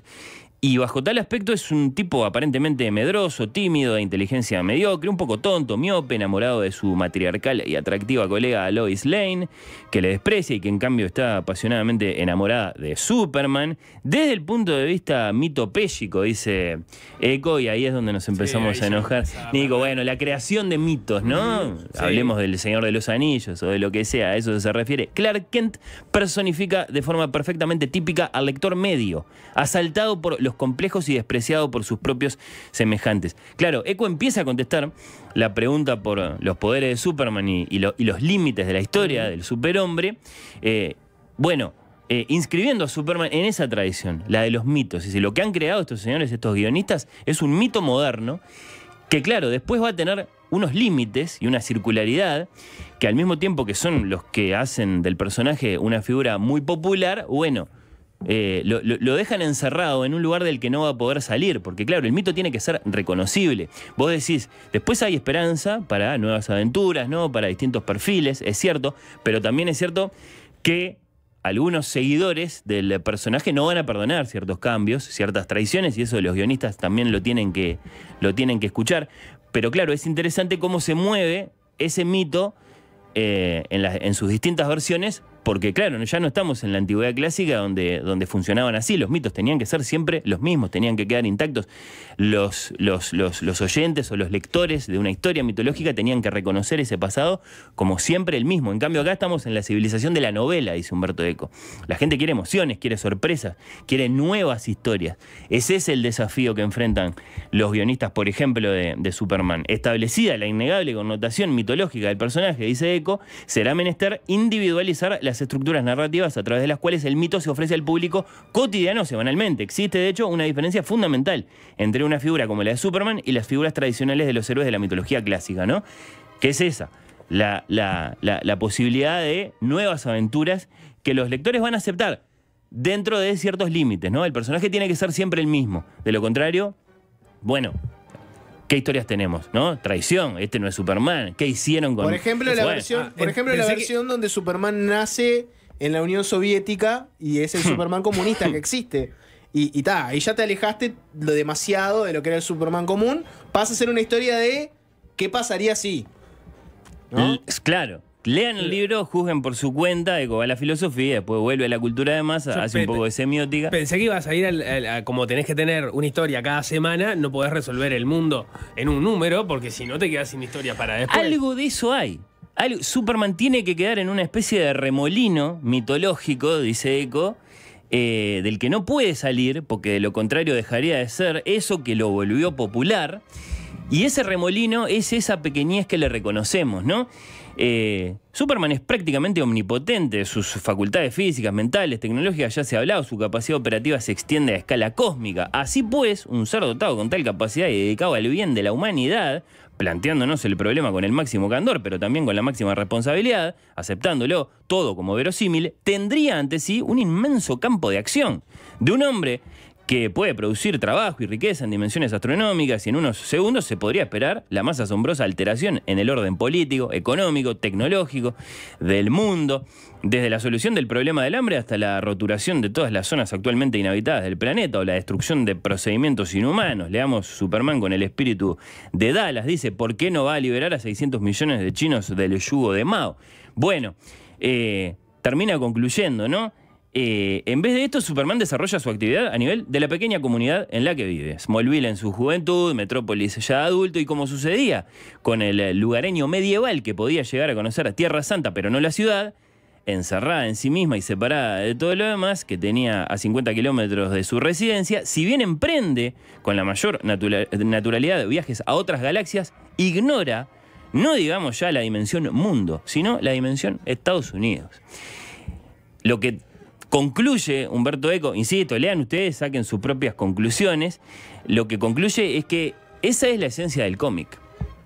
Y bajo tal aspecto es un tipo aparentemente medroso, tímido, de inteligencia mediocre, un poco tonto, miope, enamorado de su matriarcal y atractiva colega Lois Lane, que le desprecia y que en cambio está apasionadamente enamorada de Superman. Desde el punto de vista mitopéyico, dice Eco, y ahí es donde nos empezamos a enojar. Nico, bueno, la creación de mitos, ¿no? Sí. Hablemos del Señor de los Anillos o de lo que sea, a eso se refiere. Clark Kent personifica de forma perfectamente típica al lector medio, asaltado por los complejos y despreciado por sus propios semejantes. Claro, Eco empieza a contestar la pregunta por los poderes de Superman y los límites de la historia del superhombre, inscribiendo a Superman en esa tradición, la de los mitos. Es decir, lo que han creado estos señores, estos guionistas, es un mito moderno que, claro, después va a tener unos límites y una circularidad que al mismo tiempo que son los que hacen del personaje una figura muy popular, lo dejan encerrado en un lugar del que no va a poder salir, porque claro, el mito tiene que ser reconocible. Vos decís, después hay esperanza para nuevas aventuras, ¿no? Para distintos perfiles, es cierto, pero también es cierto que algunos seguidores del personaje no van a perdonar ciertos cambios, ciertas traiciones, y eso los guionistas también lo tienen que escuchar. Pero claro, es interesante cómo se mueve ese mito en sus distintas versiones porque claro, ya no estamos en la antigüedad clásica donde funcionaban así, los mitos tenían que ser siempre los mismos, tenían que quedar intactos. Los oyentes o los lectores de una historia mitológica tenían que reconocer ese pasado como siempre el mismo. En cambio acá estamos en la civilización de la novela, dice Humberto Eco. La gente quiere emociones, quiere sorpresas, quiere nuevas historias. Ese es el desafío que enfrentan los guionistas, por ejemplo, de Superman. Establecida la innegable connotación mitológica del personaje, dice Eco, será menester individualizar las estructuras narrativas a través de las cuales el mito se ofrece al público cotidiano, semanalmente. Existe, de hecho, una diferencia fundamental entre una figura como la de Superman y las figuras tradicionales de los héroes de la mitología clásica, ¿no? ¿Qué es esa? La posibilidad de nuevas aventuras que los lectores van a aceptar dentro de ciertos límites, ¿no? El personaje tiene que ser siempre el mismo. De lo contrario, bueno, ¿qué historias tenemos, no? Traición, este no es Superman. ¿Qué hicieron con...? Por ejemplo, la versión donde Superman nace en la Unión Soviética y es el Superman comunista que existe. Y ahí ya te alejaste lo demasiado de lo que era el Superman común. Pasa a ser una historia de qué pasaría si, ¿no? Claro. Lean el libro, juzguen por su cuenta, Eco va a la filosofía, después vuelve a la cultura de masa, hace un poco de semiótica. Pensé que ibas a ir como tenés que tener una historia cada semana, no podés resolver el mundo en un número, porque si no te quedás sin historia para después. Algo de eso hay. Superman tiene que quedar en una especie de remolino mitológico, dice Eco, del que no puede salir, porque de lo contrario dejaría de ser eso que lo volvió popular. Y ese remolino es esa pequeñez que le reconocemos, ¿no? Superman es prácticamente omnipotente, sus facultades físicas, mentales, tecnológicas, ya se ha hablado, su capacidad operativa se extiende a escala cósmica. Así pues, un ser dotado con tal capacidad y dedicado al bien de la humanidad, planteándonos el problema con el máximo candor, pero también con la máxima responsabilidad, aceptándolo todo como verosímil, tendría ante sí un inmenso campo de acción. De un hombre que puede producir trabajo y riqueza en dimensiones astronómicas y en unos segundos se podría esperar la más asombrosa alteración en el orden político, económico, tecnológico del mundo, desde la solución del problema del hambre hasta la roturación de todas las zonas actualmente inhabitadas del planeta o la destrucción de procedimientos inhumanos. Leamos Superman con el espíritu de Dallas, dice, ¿por qué no va a liberar a 600 millones de chinos del yugo de Mao? Bueno, termina concluyendo, ¿no? En vez de esto, Superman desarrolla su actividad a nivel de la pequeña comunidad en la que vive. Smallville en su juventud, Metrópolis ya adulto, y como sucedía con el lugareño medieval que podía llegar a conocer a Tierra Santa, pero no la ciudad, encerrada en sí misma y separada de todo lo demás, que tenía a 50 kilómetros de su residencia, si bien emprende con la mayor naturalidad de viajes a otras galaxias, ignora, no digamos ya la dimensión mundo, sino la dimensión Estados Unidos. Lo que concluye Humberto Eco, insisto, lean ustedes, saquen sus propias conclusiones, lo que concluye es que esa es la esencia del cómic,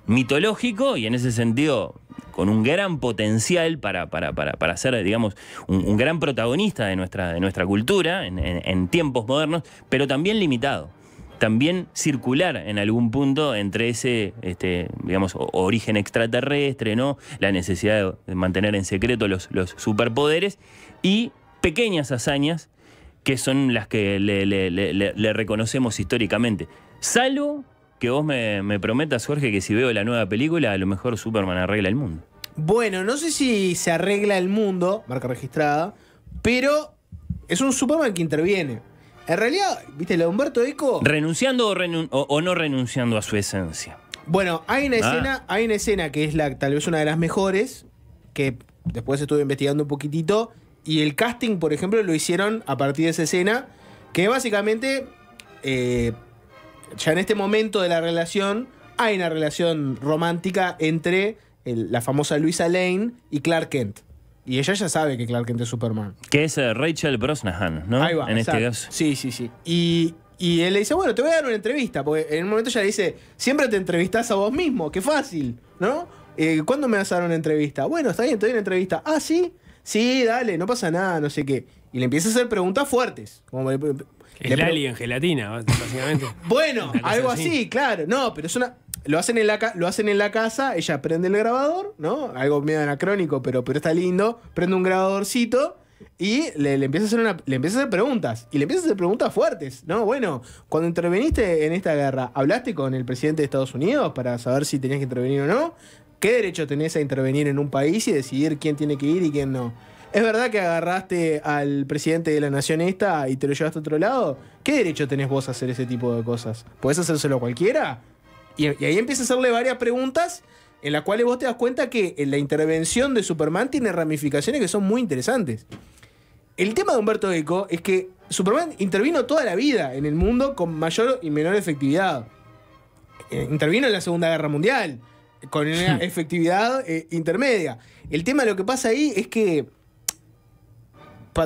mitológico y en ese sentido con un gran potencial para ser, digamos, un gran protagonista de nuestra cultura en tiempos modernos, pero también limitado. También circular en algún punto entre ese, digamos, origen extraterrestre, ¿no? La necesidad de mantener en secreto los superpoderes y pequeñas hazañas que son las que le reconocemos históricamente. Salvo que vos me prometas, Jorge, que si veo la nueva película, a lo mejor Superman arregla el mundo. Bueno, no sé si se arregla el mundo, marca registrada, pero es un Superman que interviene. En realidad, ¿viste? La de Humberto Eco... ¿Renunciando o no renunciando a su esencia? Bueno, hay una escena que es tal vez una de las mejores, que después estuve investigando un poquitito, y el casting, por ejemplo, lo hicieron a partir de esa escena, que básicamente, ya en este momento de la relación, hay una relación romántica entre la famosa Luisa Lane y Clark Kent. Y ella ya sabe que Clark Kent es Superman. Que es Rachel Brosnahan, ¿no? Ahí va, en exacto. este caso. Sí. Y él le dice, bueno, te voy a dar una entrevista, porque en un momento ella le dice, siempre te entrevistás a vos mismo, qué fácil, ¿no? ¿Cuándo me vas a dar una entrevista? Bueno, está bien, te doy una entrevista. Ah, ¿sí? Sí, dale, no pasa nada, no sé qué. Y le empieza a hacer preguntas fuertes. Como el Lali en gelatina, básicamente. Bueno, algo así, claro. No, pero es una... Lo hacen en la casa, ella prende el grabador, ¿no? Algo medio anacrónico, pero está lindo. Prende un grabadorcito y le empieza a hacer preguntas. Y le empieza a hacer preguntas fuertes, ¿no? Bueno, cuando interveniste en esta guerra, ¿hablaste con el presidente de Estados Unidos para saber si tenías que intervenir o no? ¿Qué derecho tenés a intervenir en un país y decidir quién tiene que ir y quién no? ¿Es verdad que agarraste al presidente de la nación esta y te lo llevaste a otro lado? ¿Qué derecho tenés vos a hacer ese tipo de cosas? ¿Podés hacérselo a cualquiera? Y ahí empieza a hacerle varias preguntas en las cuales vos te das cuenta que la intervención de Superman tiene ramificaciones que son muy interesantes. El tema de Humberto Eco es que Superman intervino toda la vida en el mundo con mayor y menor efectividad. Intervino en la Segunda Guerra Mundial con una efectividad intermedia. El tema, lo que pasa ahí es que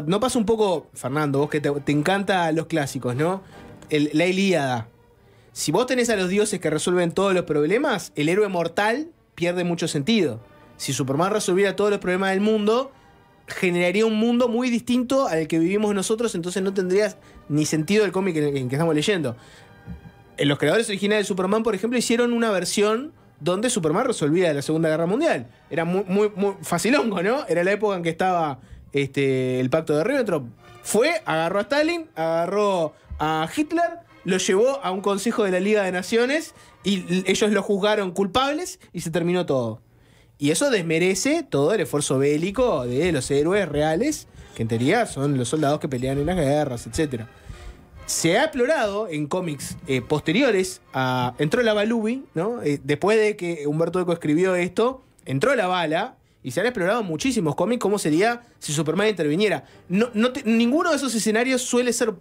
no pasa un poco, Fernando, vos que te encantan los clásicos, ¿no? La Ilíada. Si vos tenés a los dioses que resuelven todos los problemas, el héroe mortal pierde mucho sentido. Si Superman resolviera todos los problemas del mundo, generaría un mundo muy distinto al que vivimos nosotros, entonces no tendría ni sentido el cómic en que estamos leyendo. Los creadores originales de Superman, por ejemplo, hicieron una versión donde Superman resolvía la Segunda Guerra Mundial. Era muy facilongo, ¿no? Era la época en que estaba el pacto de Ribbentrop. Agarró a Stalin, agarró a Hitler, lo llevó a un consejo de la Liga de Naciones y ellos lo juzgaron culpables y se terminó todo. Y eso desmerece todo el esfuerzo bélico de los héroes reales, que en teoría son los soldados que pelean en las guerras, etc. Se ha explorado en cómics posteriores entró la Balubi, ¿no? Después de que Humberto Eco escribió esto, entró la bala y se han explorado muchísimos cómics cómo sería si Superman interviniera. Ninguno de esos escenarios suele ser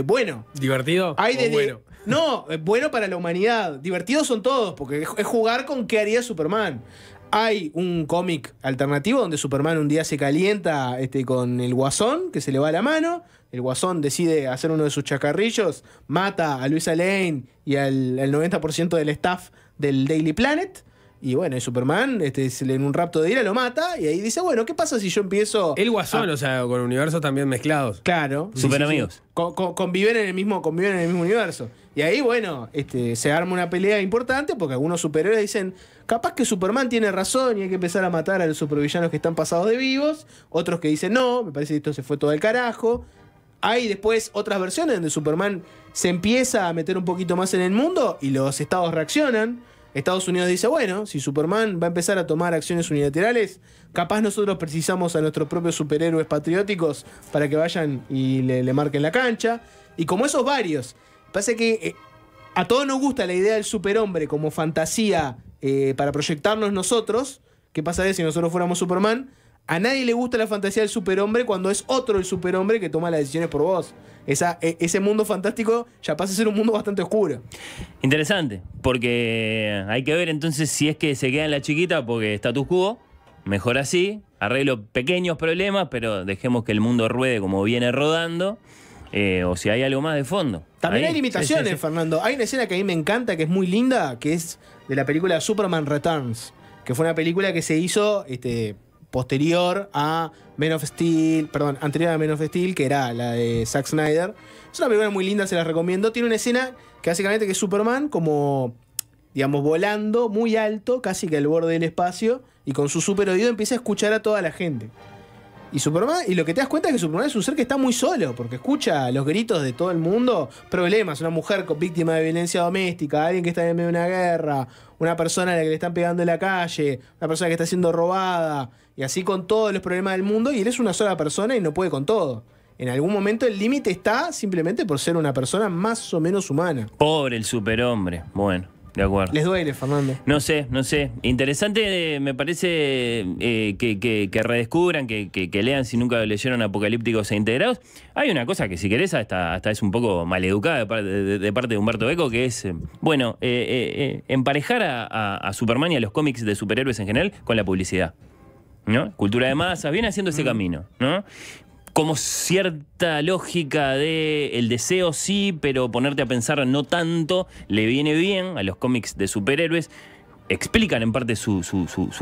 bueno. ¿Divertido o bueno? No, bueno para la humanidad. Divertidos son todos, porque es jugar con qué haría Superman. Hay un cómic alternativo donde Superman un día se calienta con el Guasón, que se le va la mano. El Guasón decide hacer uno de sus chacarrillos, mata a Luisa Lane y al 90% del staff del Daily Planet. Y bueno, y Superman, en un rapto de ira lo mata. Y ahí dice, bueno, ¿qué pasa si yo empiezo...? El Guasón, o sea, con universos también mezclados. Claro. Super amigos. Sí. Conviven en el mismo universo. Y ahí, bueno, se arma una pelea importante porque algunos superhéroes dicen, capaz que Superman tiene razón y hay que empezar a matar a los supervillanos que están pasados de vivos. Otros que dicen, no, me parece que esto se fue todo al carajo. Hay después otras versiones donde Superman se empieza a meter un poquito más en el mundo y los estados reaccionan. Estados Unidos dice, bueno, si Superman va a empezar a tomar acciones unilaterales, capaz nosotros precisamos a nuestros propios superhéroes patrióticos para que vayan y le marquen la cancha. Y como esos varios, pasa que a todos nos gusta la idea del superhombre como fantasía para proyectarnos nosotros. ¿Qué pasaría si nosotros fuéramos Superman? A nadie le gusta la fantasía del superhombre cuando es otro el superhombre que toma las decisiones por vos. Ese mundo fantástico ya pasa a ser un mundo bastante oscuro. Interesante, porque hay que ver entonces si es que se queda en la chiquita porque status quo, mejor así, arreglo pequeños problemas, pero dejemos que el mundo ruede como viene rodando, o si hay algo más de fondo. También ahí, hay limitaciones, sí. Fernando. Hay una escena que a mí me encanta, que es muy linda, que es de la película Superman Returns, que fue una película que se hizo... posterior a Man of Steel, perdón, anterior a Man of Steel, que era la de Zack Snyder. Es una película muy linda, se la recomiendo. Tiene una escena que básicamente que es Superman como, digamos, volando muy alto, casi que al borde del espacio, y con su super oído empieza a escuchar a toda la gente. Y lo que te das cuenta es que Superman es un ser que está muy solo, porque escucha los gritos de todo el mundo, problemas, una mujer víctima de violencia doméstica, alguien que está en medio de una guerra, una persona a la que le están pegando en la calle, una persona que está siendo robada, y así con todos los problemas del mundo, y él es una sola persona y no puede con todo. En algún momento el límite está simplemente por ser una persona más o menos humana. Pobre el superhombre. Bueno, de acuerdo. Les duele, Fernando. No sé. Interesante, me parece que redescubran, que lean si nunca leyeron Apocalípticos e Integrados. Hay una cosa que si querés hasta es un poco maleducada de parte de Humberto Eco, que es, emparejar a Superman y a los cómics de superhéroes en general con la publicidad, ¿no? Cultura de masas, viene haciendo ese camino, ¿no? Como cierta lógica de el deseo sí, pero ponerte a pensar no tanto, le viene bien a los cómics de superhéroes. Explican en parte su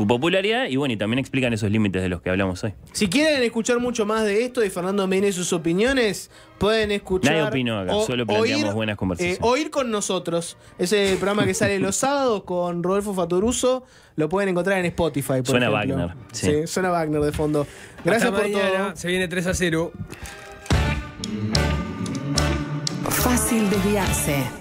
popularidad y bueno, y también explican esos límites de los que hablamos hoy. Si quieren escuchar mucho más de esto y Fernando Mené sus opiniones, pueden escuchar... Nadie opinó acá, solo planteamos buenas conversaciones. Oír con nosotros. Ese es el programa que sale los sábados con Rodolfo Fatoruso. Lo pueden encontrar en Spotify, por suena ejemplo. Wagner. Sí, suena Wagner de fondo. Gracias por todo. Se viene 3-0. Fácil desviarse.